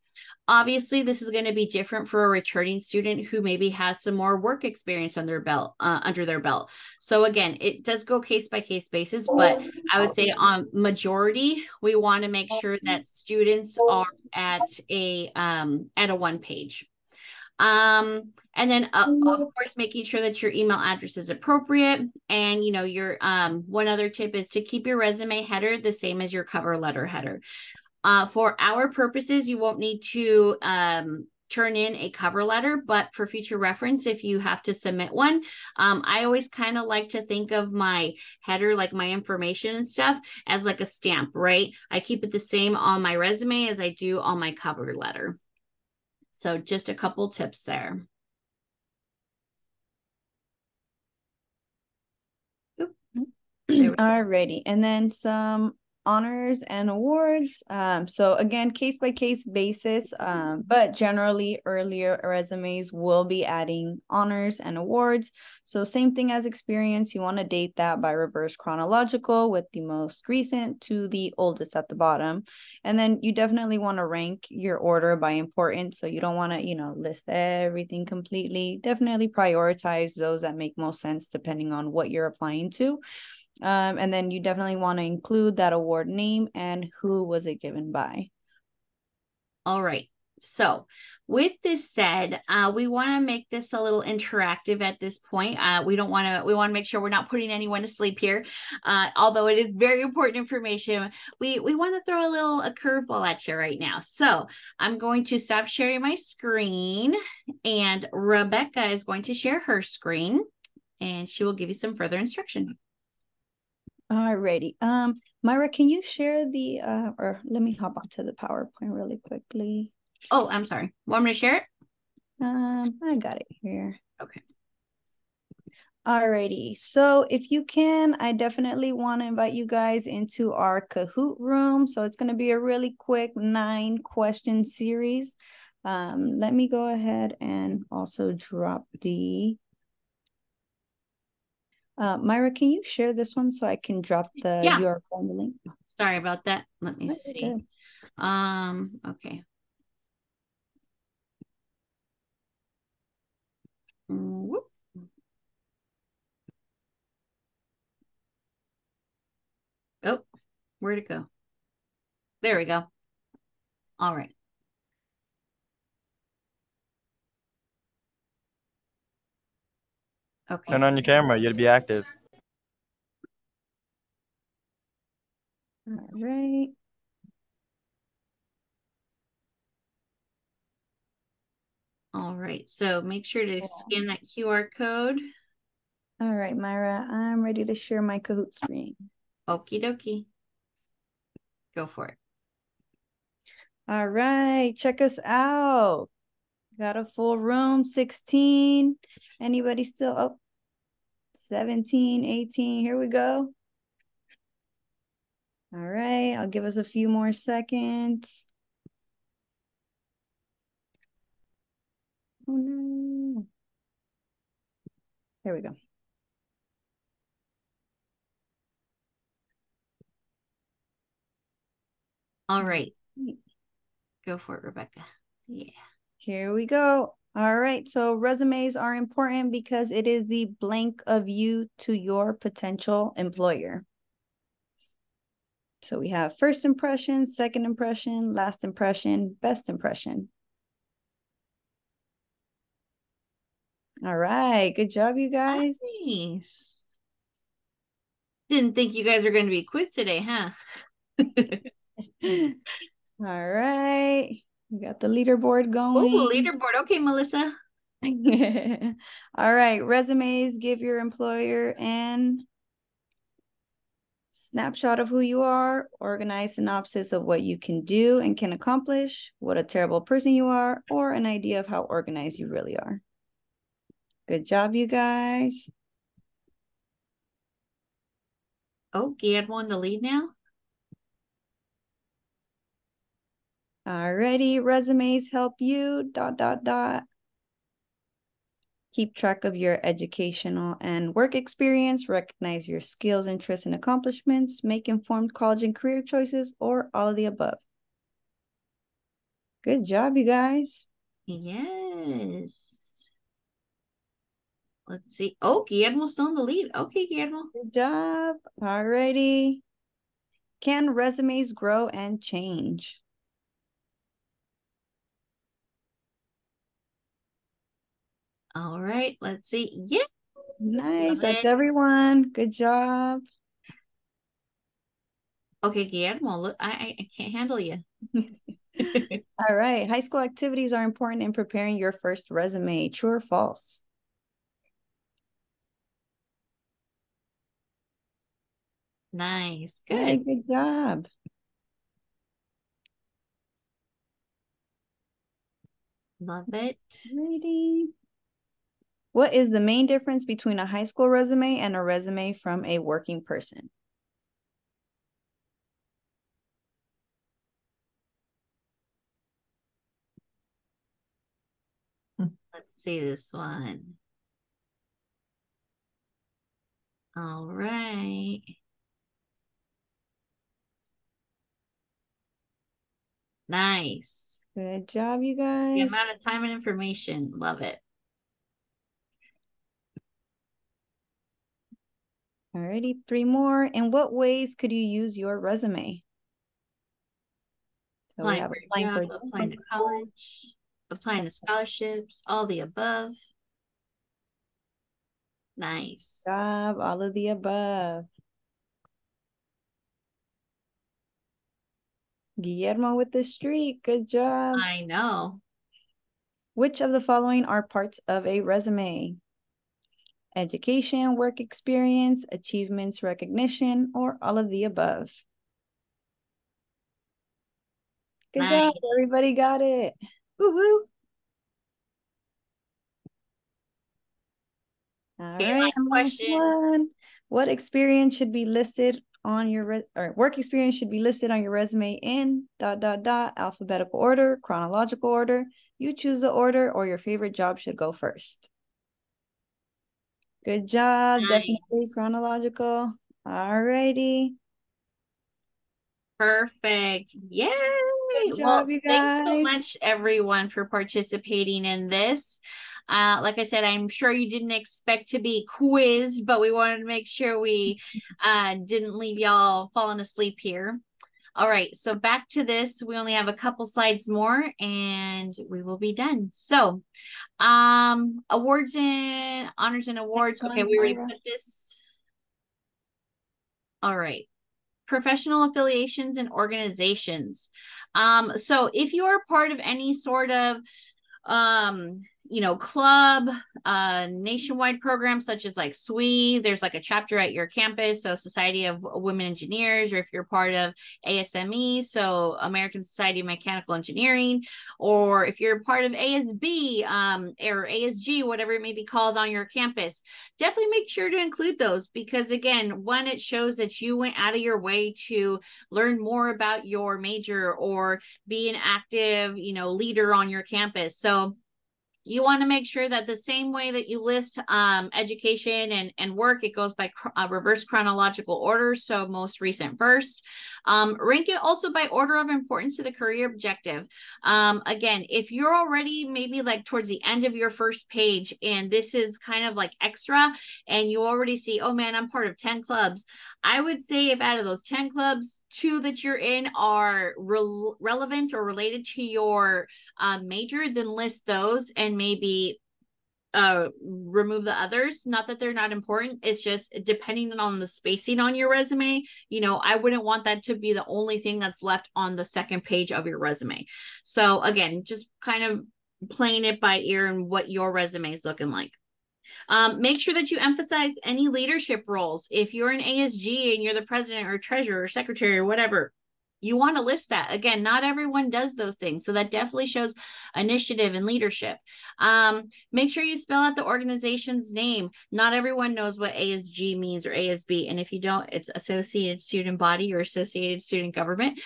Obviously, this is going to be different for a returning student who maybe has some more work experience under their belt. So again, it does go case by case basis, but I would say on majority, we want to make sure that students are at a 1 page. And then of course, making sure that your email address is appropriate. And your one other tip is to keep your resume header the same as your cover letter header. For our purposes, you won't need to turn in a cover letter, but for future reference, if you have to submit one, I always kind of like to think of my header, my information and stuff, as a stamp, right? I keep it the same on my resume as I do on my cover letter. So just a couple tips there. Alrighty, and then some honors and awards. So again, case by case basis, but generally earlier resumes will be adding honors and awards. So same thing as experience, you want to date that by reverse chronological with the most recent to the oldest at the bottom. And then you definitely want to rank your order by importance. So you don't want to, list everything completely. Definitely prioritize those that make most sense depending on what you're applying to. And then you definitely want to include that award name and who was it given by. All right. So with this said, we want to make this a little interactive at this point. We want to make sure we're not putting anyone to sleep here. Although it is very important information, we want to throw a curveball at you right now. So I'm going to stop sharing my screen, and Rebecca is going to share her screen, and she will give you some further instruction. Alrighty. Myra, can you share the or let me hop onto the PowerPoint really quickly. Oh, I'm sorry. Want me to share it? I got it here. Okay. Alrighty. So if you can, I definitely want to invite you guys into our Kahoot room. So it's going to be a really quick 9-question series. Let me go ahead and also drop the Myra, can you share this one so I can drop the URL on the link? Sorry about that. Let me see. Okay. Whoop. Oh, where'd it go? There we go. All right. Okay. Turn on your camera. You'll be active. All right. All right. So make sure to scan that QR code. All right, Myra, I'm ready to share my Kahoot screen. Okie dokie. Go for it. All right, check us out. Got a full room, 16. Anybody still up? 17, 18, here we go. All right, I'll give us a few more seconds. Oh no. There we go. All right. Go for it, Rebecca. Yeah. Here we go. All right, so resumes are important because it is the blank of you to your potential employer. So we have first impression, second impression, last impression, best impression. All right, good job, you guys. Nice. Didn't think you guys were going to be quiz today, huh? All right, we got the leaderboard going. Oh, leaderboard. Okay, Melissa. All right, resumes give your employer an snapshot of who you are, organized synopsis of what you can do and can accomplish, what a terrible person you are, or an idea of how organized you really are. Good job, you guys. Oh, Guillermo in the lead now? Alrighty, resumes help you, ... Keep track of your educational and work experience, recognize your skills, interests, and accomplishments, make informed college and career choices, or all of the above. Good job, you guys. Yes. Let's see. Oh, Guillermo's still in the lead. Okay, Guillermo. Good job. Alrighty. Can resumes grow and change? All right, let's see. Yeah. Nice. That's everyone. Good job. Okay, Guillermo, look, I can't handle you. All right. High school activities are important in preparing your first resume. True or false? Nice. Good. Good. Good job. Love it. Ready. What is the main difference between a high school resume and a resume from a working person? Let's see this one. All right. Nice. Good job, you The guys. amount of time and information. Love it. Alrighty, 3 more. In what ways could you use your resume? So we have applying for applying to college, applying to scholarships, all the above. Nice. Good job, all of the above. Guillermo with the streak. Good job. I know. Which of the following are parts of a resume? Education, work experience, achievements, recognition, or all of the above? Good job. Everybody got it. Woo-woo. All Okay, right. last question. One. What experience should be listed on your work experience should be listed on your resume in ... alphabetical order, chronological order. You choose the order, or your favorite job should go first. Good job. Nice. Definitely chronological. All righty. Perfect. Yay. Good job, you guys. Thanks so much, everyone, for participating in this. Like I said, I'm sure you didn't expect to be quizzed, but we wanted to make sure we didn't leave y'all falling asleep here. All right, so back to this. We only have a couple slides more and we will be done. So, awards and honors and awards. Okay, we already put this. All right. Professional affiliations and organizations. So if you are part of any sort of club, nationwide programs such as like SWE, there's like a chapter at your campus, so Society of Women Engineers, or if you're part of ASME, so American Society of Mechanical Engineering, or if you're part of ASB, or ASG, whatever it may be called on your campus, definitely make sure to include those, because again, one, it shows that you went out of your way to learn more about your major or be an active, leader on your campus. So you want to make sure that the same way that you list education and work, it goes by reverse chronological order. So most recent first. Rank it also by order of importance to the career objective. Again, if you're already maybe like towards the end of your first page and this is kind of like extra and you already see, oh man, I'm part of 10 clubs. I would say if out of those 10 clubs, 2 that you're in are relevant or related to your major, then list those and maybe remove the others. Not that they're not important, it's just depending on the spacing on your resume. I wouldn't want that to be the only thing that's left on the second page of your resume. So again, just kind of playing it by ear and what your resume is looking like. Make sure that you emphasize any leadership roles. If you're an ASG and you're the president or treasurer or secretary or whatever, you want to list that. Again, not everyone does those things. So that definitely shows initiative and leadership. Make sure you spell out the organization's name. Not everyone knows what ASG means or ASB. And if you don't, it's Associated Student Body or Associated Student Government.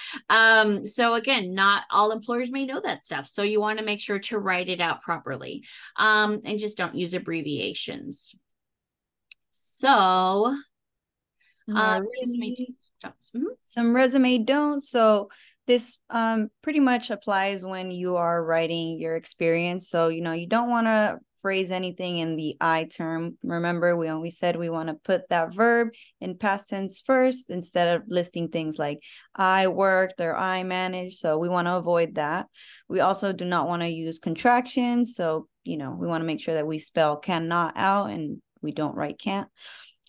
So again, not all employers may know that stuff. So you want to make sure to write it out properly. And just don't use abbreviations. So, some resume don'ts. So this pretty much applies when you are writing your experience. So, you don't want to phrase anything in the I term. Remember, we said we want to put that verb in past tense first instead of listing things like I worked or I managed. So we want to avoid that. We also do not want to use contractions. So, we want to make sure that we spell cannot out and we don't write can't.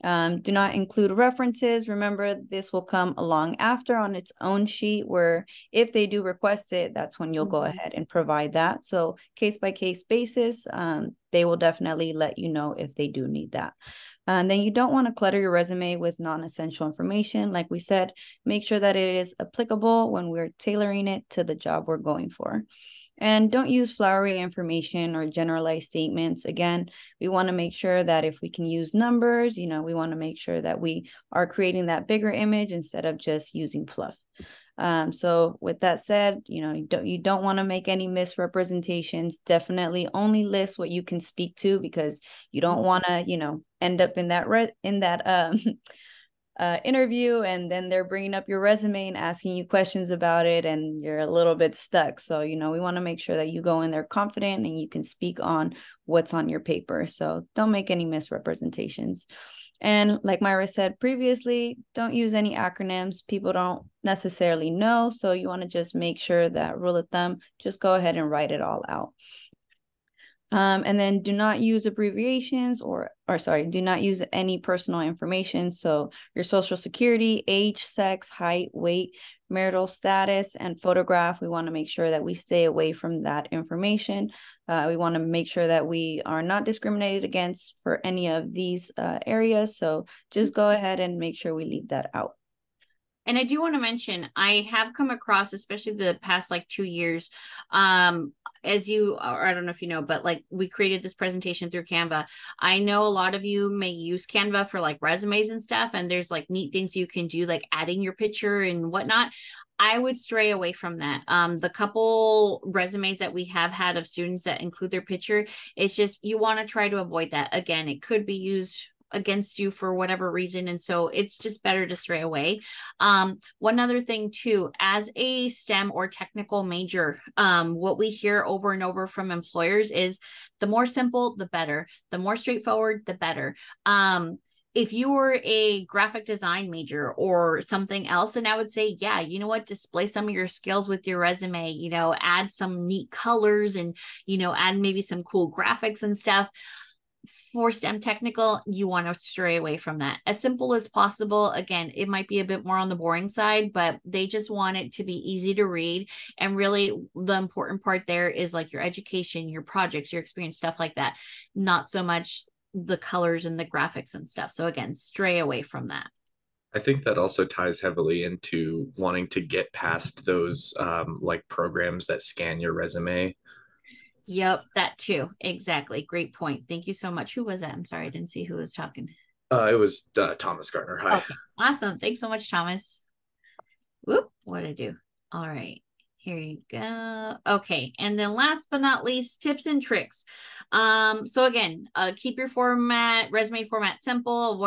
Do not include references. Remember, this will come along after on its own sheet, where if they do request it, that's when you'll go ahead and provide that. So case by case basis, they will definitely let you know if they do need that. And then you don't want to clutter your resume with non-essential information. Like we said, make sure that it is applicable when we're tailoring it to the job we're going for. And don't use flowery information or generalized statements. Again, we want to make sure that if we can use numbers, we want to make sure that we are creating that bigger image instead of just using fluff. So with that said, you don't want to make any misrepresentations. Definitely only list what you can speak to, because you don't want to, end up in that interview and then they're bringing up your resume and asking you questions about it and you're a little bit stuck. So, we want to make sure that you go in there confident and you can speak on what's on your paper. So don't make any misrepresentations. And like Myra said previously, don't use any acronyms. People don't necessarily know. So you want to just make sure that rule of thumb, just go ahead and write it all out. And then do not use abbreviations do not use any personal information. So your social security, age, sex, height, weight, marital status, and photograph. We want to make sure that we stay away from that information. We want to make sure that we are not discriminated against for any of these areas. So just go ahead and make sure we leave that out. And I do want to mention, I have come across, especially the past 2 years, as you, or I don't know if you know, but we created this presentation through Canva. I know a lot of you may use Canva for resumes and stuff, and there's neat things you can do, like adding your picture and whatnot. I would stray away from that. The couple resumes that we have had of students that include their picture, it's just, you want to try to avoid that. Again, it could be used against you for whatever reason, and so it's just better to stray away. One other thing too, as a STEM or technical major, what we hear over and over from employers is the more simple the better, the more straightforward the better. if you were a graphic design major or something else, then I would say, yeah, you know what, display some of your skills with your resume, you know, add some neat colors and, you know, add maybe some cool graphics and stuff. For STEM technical, you want to stray away from that as simple as possible. Again, it might be a bit more on the boring side, but they just want it to be easy to read. And really the important part there is like your education, your projects, your experience, stuff like that. Not so much the colors and the graphics and stuff. So again, stray away from that. I think that also ties heavily into wanting to get past those like programs that scan your resume. Yep, that too. Exactly. Great point. Thank you so much. Who was that? I'm sorry, I didn't see who was talking. It was Thomas Gardner. Hi. Okay. Awesome. Thanks so much, Thomas. Whoop, what did I do? All right. Here you go. Okay. And then last but not least, tips and tricks. So again, keep your resume format simple.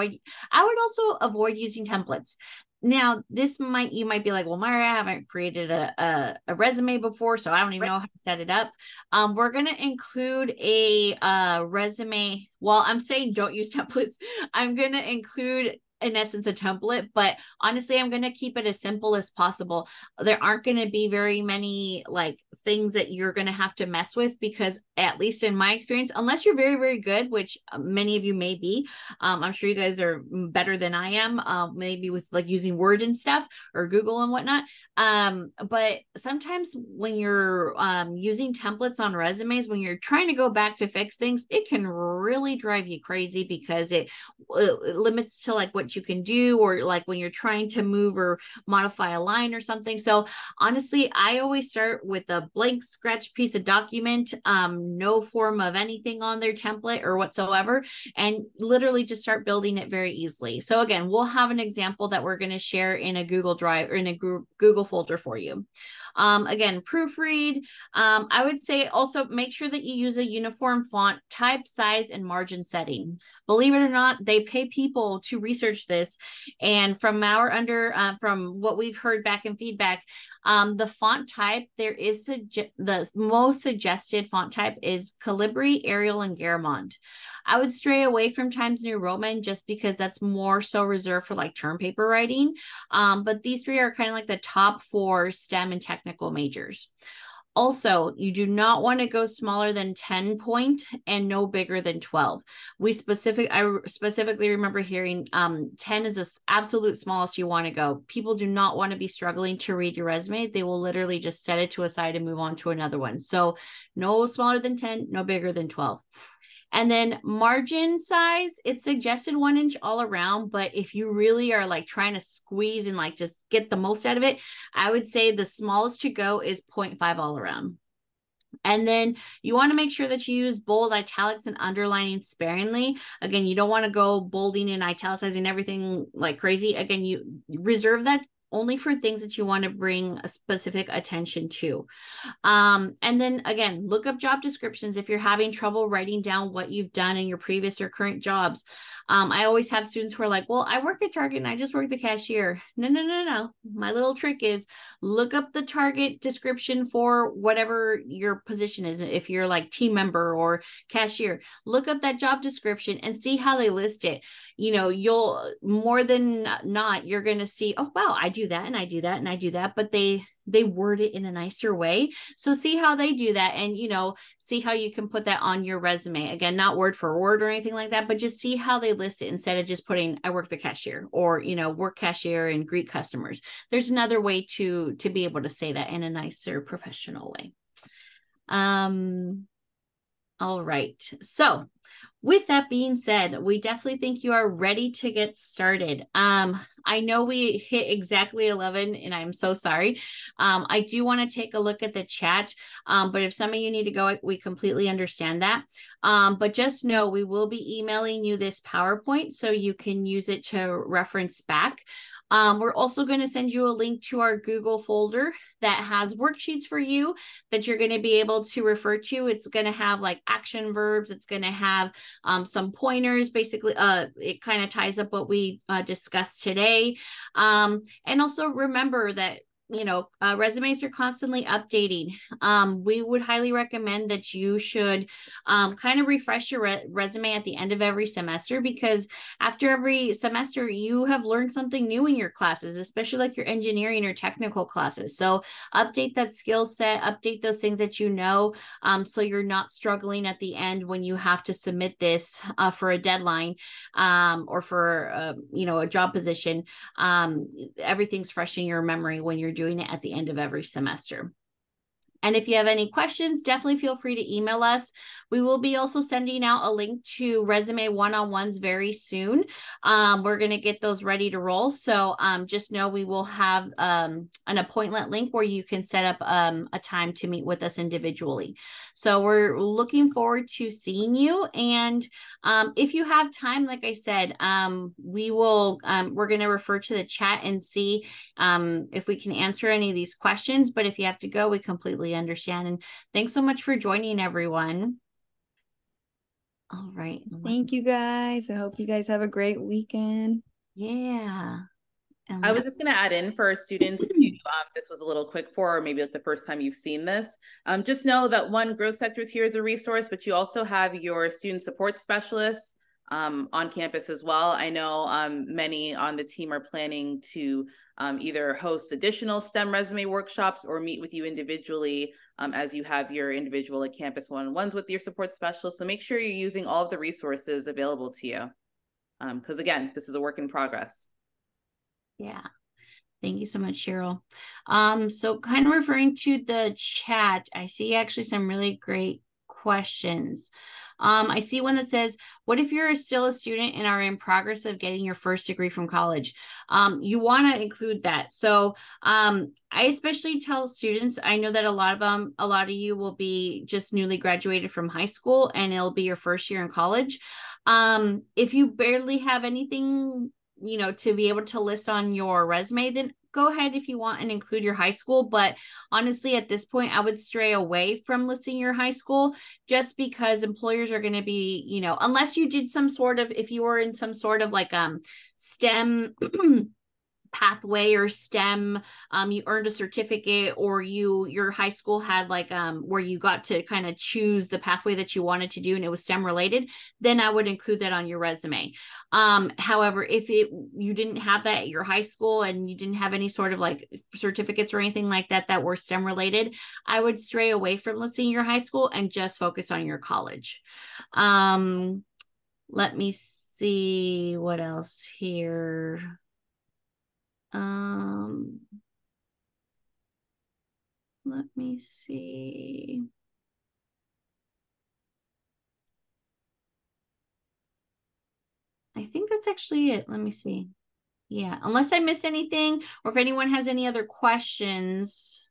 I would also avoid using templates. Now, you might be like, well, Myra, I haven't created a resume before, so I don't even know how to set it up. We're going to include a resume. Well, I'm saying don't use templates. I'm going to include, in essence, a template, but honestly, I'm going to keep it as simple as possible. There aren't going to be very many like things that you're going to have to mess with, because at least in my experience, unless you're very, very good, which many of you may be, I'm sure you guys are better than I am, maybe with like using Word and stuff or Google and whatnot. But sometimes when you're using templates on resumes, when you're trying to go back to fix things, it can really drive you crazy, because it limits to like what you can do, or like when you're trying to move or modify a line or something. So honestly, I always start with a blank scratch piece of document, no form of anything on their template or whatsoever, and literally just start building it very easily. So again, we'll have an example that we're going to share in a Google Drive or in a Google folder for you. Again, proofread. I would say also make sure that you use a uniform font type, size, and margin setting. Believe it or not, they pay people to research this. And from from what we've heard back in feedback, the font type, there is the most suggested font type is Calibri, Arial, and Garamond. I would stray away from Times New Roman just because that's more so reserved for like term paper writing. But these three are kind of like the top 4 STEM and technical majors. Also, you do not want to go smaller than 10 point and no bigger than 12. I specifically remember hearing 10 is the absolute smallest you want to go. People do not want to be struggling to read your resume. They will literally just set it to a side and move on to another one. So no smaller than 10, no bigger than 12. And then margin size, it's suggested 1 inch all around. But if you really are like trying to squeeze and like just get the most out of it, I would say the smallest to go is 0.5 all around. And then you want to make sure that you use bold, italics, and underlining sparingly. Again, you don't want to go bolding and italicizing everything like crazy. Again, you reserve that only for things that you want to bring a specific attention to. And then again, look up job descriptions if you're having trouble writing down what you've done in your previous or current jobs. I always have students who are like, well, I work at Target and I just work the cashier. No. My little trick is look up the Target description for whatever your position is. If you're like team member or cashier, look up that job description and see how they list it. You know, you'll more than not, you're going to see, oh, wow, I do that and I do that and I do that, but they word it in a nicer way. So see how they do that, and, you know, see how you can put that on your resume. Again, not word for word or anything like that, but just see how they list it instead of just putting, I work the cashier, or, you know, work cashier and greet customers. There's another way to be able to say that in a nicer professional way. All right. So with that being said, we definitely think you are ready to get started. I know we hit exactly 11 and I'm so sorry. I do want to take a look at the chat, but if some of you need to go, we completely understand that. But just know we will be emailing you this PowerPoint so you can use it to reference back. We're also going to send you a link to our Google folder that has worksheets for you that you're going to be able to refer to. It's going to have like action verbs. It's going to have some pointers. Basically, it kind of ties up what we discussed today. And also remember that resumes are constantly updating. We would highly recommend that you should kind of refresh your resume at the end of every semester, because after every semester you have learned something new in your classes, especially like your engineering or technical classes. So update that skill set, update those things that so you're not struggling at the end when you have to submit this for a deadline or for a job position. Everything's fresh in your memory when you're doing it at the end of every semester. And if you have any questions, definitely feel free to email us. We will be also sending out a link to resume one-on-ones very soon. We're going to get those ready to roll. So just know we will have an appointment link where you can set up a time to meet with us individually. So we're looking forward to seeing you. And if you have time, like I said, we're going to refer to the chat and see if we can answer any of these questions. But if you have to go, we completely understand. And thanks so much for joining, everyone. All right. Thank you guys. I hope you guys have a great weekend. Yeah. I was just going to add in for students, this was a little quick for, or maybe like the first time you've seen this. Just know that Growth Sectors here is a resource, but you also have your student support specialists on campus as well. I know many on the team are planning to either host additional STEM resume workshops or meet with you individually as you have your individual campus one-on-ones with your support specialist. So make sure you're using all of the resources available to you. Because again, this is a work in progress. Yeah. Thank you so much, Cheryl. So kind of referring to the chat, I see actually some really great questions. I see one that says, what if you're still a student and are in progress of getting your first degree from college? You want to include that. So I especially tell students, I know that a lot of you will be just newly graduated from high school and it'll be your first year in college. If you barely have anything, to be able to list on your resume, then go ahead if you want and include your high school. But honestly, at this point, I would stray away from listing your high school, just because employers are going to be, unless you did if you were in some sort of like STEM pathway or STEM, you earned a certificate, or your high school had where you got to kind of choose the pathway that you wanted to do and it was STEM related, then I would include that on your resume. However, if you didn't have that at your high school and you didn't have any sort of certificates or anything like that were STEM related, I would stray away from listing your high school and just focus on your college. Let me see what else here. Let me see. I think that's actually it. Let me see. Yeah, unless I miss anything, or if anyone has any other questions.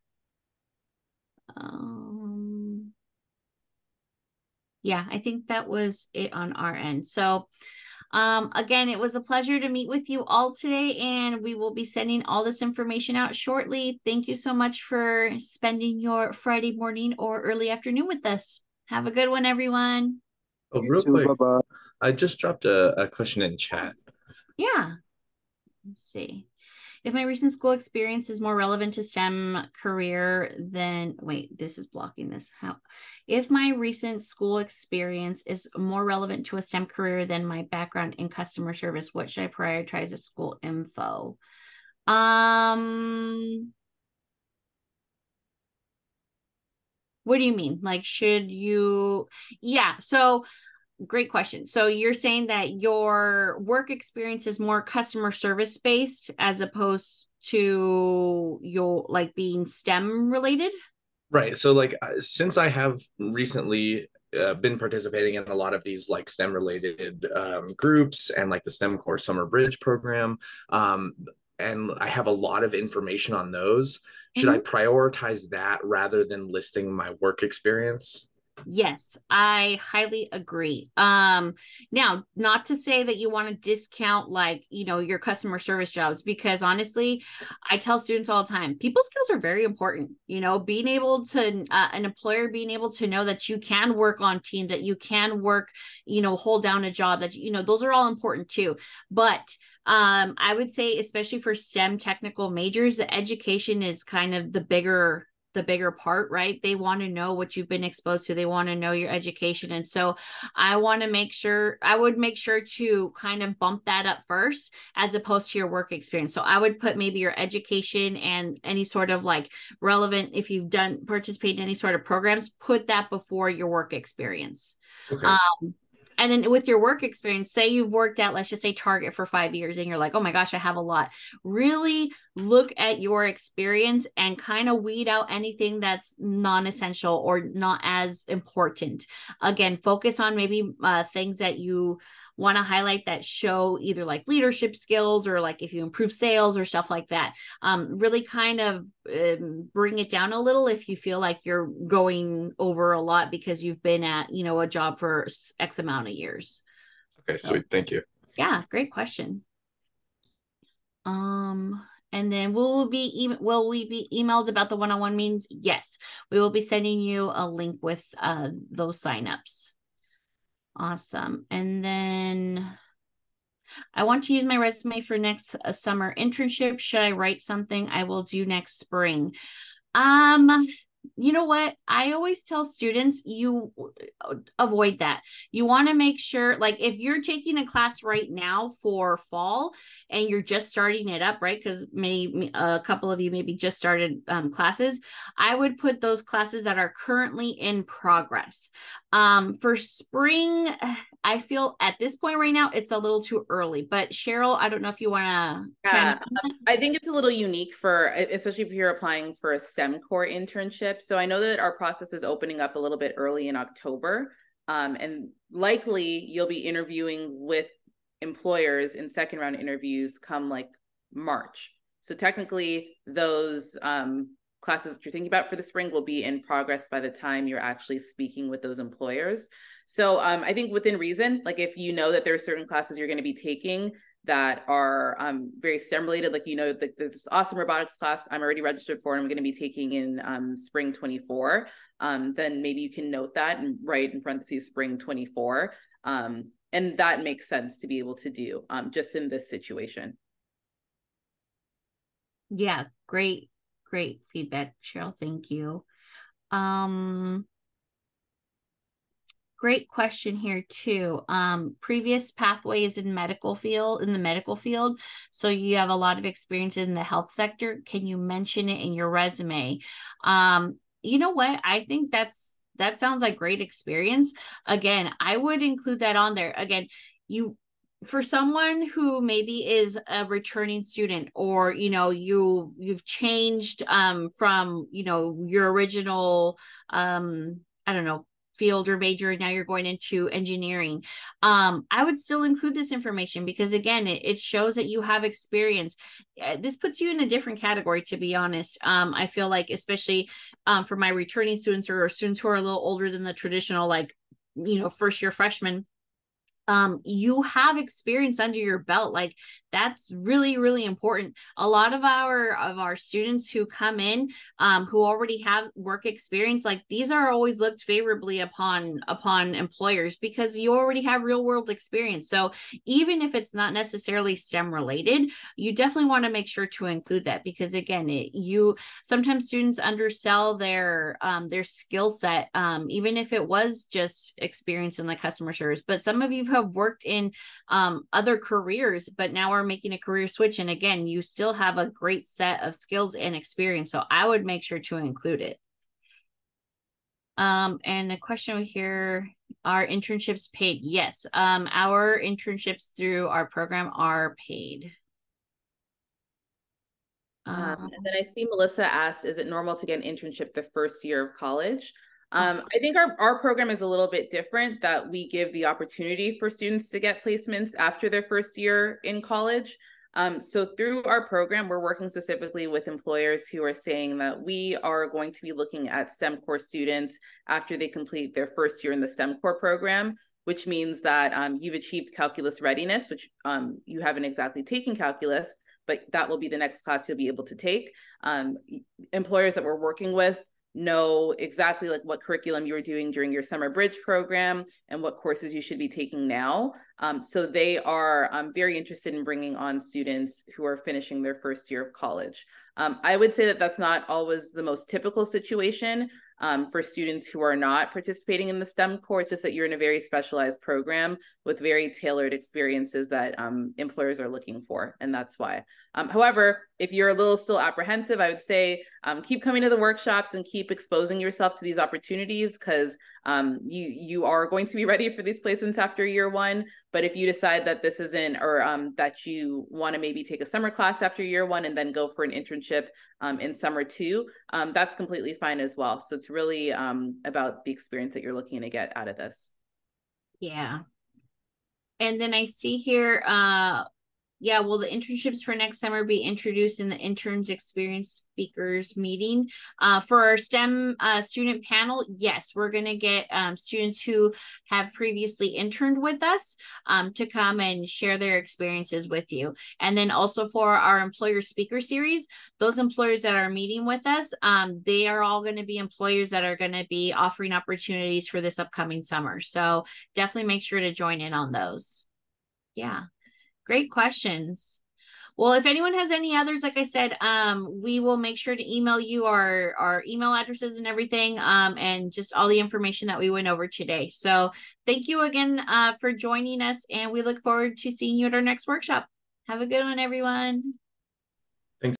Yeah, I think that was it on our end. So again, it was a pleasure to meet with you all today, and we will be sending all this information out shortly. Thank you so much for spending your Friday morning or early afternoon with us. Have a good one, everyone. Oh, real quick, bye-bye. I just dropped a question in chat. Yeah. Let's see. If my recent school experience is more relevant to STEM career, then wait, this is blocking this. If my recent school experience is more relevant to a STEM career than my background in customer service, what should I prioritize as school info? What do you mean? Should you? Yeah. So great question. So you're saying that your work experience is more customer service based as opposed to your being STEM related? Right. So since I have recently been participating in a lot of these STEM related groups and the STEM Core Summer Bridge program, and I have a lot of information on those, should I prioritize that rather than listing my work experience? Yes, I highly agree. Now, not to say that you want to discount like, you know, your customer service jobs, because honestly, I tell students all the time, people skills are very important. You know, being able to, an employer being able to know that you can work on team, that you can work, you know, hold down a job, that, you know, those are all important too. But I would say, especially for STEM technical majors, the education is kind of the bigger part, right? They want to know what you've been exposed to. They want to know your education. And so I would make sure to kind of bump that up first as opposed to your work experience. So I would put maybe your education and any sort of like relevant, if you've participate in any sort of programs, put that before your work experience. Okay. And then with your work experience, say you've worked at, let's just say Target for 5 years and you're like, oh my gosh, I have a lot. Really look at your experience and kind of weed out anything that's non-essential or not as important. Again, focus on maybe things that you want to highlight that show either like leadership skills or like if you improve sales or stuff like that. Really kind of bring it down a little if you feel like you're going over a lot because you've been at, you know, a job for X amount of years. Okay, sweet. Thank you. Yeah, great question. And then will we be emailed about the one-on-one meetings? Yes, we will be sending you a link with those signups. Awesome. And then I want to use my resume for next summer internship. Should I write something I will do next spring? You know what? I always tell students, you avoid that. You want to make sure, like if you're taking a class right now for fall and you're just starting it up, right? Because maybe a couple of you maybe just started classes. I would put those classes that are currently in progress. For spring, I feel at this point right now, it's a little too early, but Cheryl, I don't know if you want to. I think it's a little unique especially if you're applying for a STEM core internship. So I know that our process is opening up a little bit early in October. And likely you'll be interviewing with employers in second round interviews come like March. So technically those classes that you're thinking about for the spring will be in progress by the time you're actually speaking with those employers. So I think within reason, like if you know that there are certain classes you're going to be taking that are very STEM related, like, you know, there's this awesome robotics class I'm already registered for and I'm going to be taking in spring 24, then maybe you can note that and write in parentheses spring 24. And that makes sense to be able to do just in this situation. Yeah, great feedback, Cheryl. Thank you. Great question here too. Previous pathways in the medical field. So you have a lot of experience in the health sector. Can you mention it in your resume? You know what? I think that sounds like great experience. Again, I would include that on there. Again, for someone who maybe is a returning student, or, you know, you've changed from, you know, your original I don't know, field or major, and now you're going into engineering. I would still include this information because again, it shows that you have experience. This puts you in a different category, to be honest. I feel like, especially for my returning students or students who are a little older than the traditional, like, you know, first year freshmen, you have experience under your belt. Like that's really, really important. A lot of our students who come in, who already have work experience, like these are always looked favorably upon employers because you already have real world experience. So even if it's not necessarily STEM related, you definitely want to make sure to include that because again, sometimes students undersell their skill set, even if it was just experience in the customer service. But some of you have worked in other careers, but now are making a career switch. And again, you still have a great set of skills and experience. So I would make sure to include it. And the question here, are internships paid? Yes. Our internships through our program are paid. And then I see Melissa asked, is it normal to get an internship the first year of college? I think our program is a little bit different, that we give the opportunity for students to get placements after their first year in college. So through our program, we're working specifically with employers who are saying that we are going to be looking at STEM core students after they complete their first year in the STEM core program, which means that you've achieved calculus readiness, which you haven't exactly taken calculus, but that will be the next class you'll be able to take. Employers that we're working with know exactly like what curriculum you were doing during your summer bridge program and what courses you should be taking now. So they are very interested in bringing on students who are finishing their first year of college. I would say that that's not always the most typical situation for students who are not participating in the STEM core. It's just that you're in a very specialized program with very tailored experiences that employers are looking for, and that's why. However, if you're a little still apprehensive, I would say keep coming to the workshops and keep exposing yourself to these opportunities, because you are going to be ready for these placements after year one. But if you decide that this isn't, or that you want to maybe take a summer class after year one and then go for an internship in summer two, that's completely fine as well. So it's really about the experience that you're looking to get out of this. Yeah. And then I see here, yeah, will the internships for next summer be introduced in the interns experience speakers meeting? For our STEM student panel, yes, we're going to get students who have previously interned with us to come and share their experiences with you. And then also for our employer speaker series, those employers that are meeting with us, they are all going to be employers that are going to be offering opportunities for this upcoming summer. So definitely make sure to join in on those. Yeah. Great questions. Well, if anyone has any others, like I said, we will make sure to email you our email addresses and everything, and just all the information that we went over today. So thank you again for joining us, and we look forward to seeing you at our next workshop. Have a good one, everyone.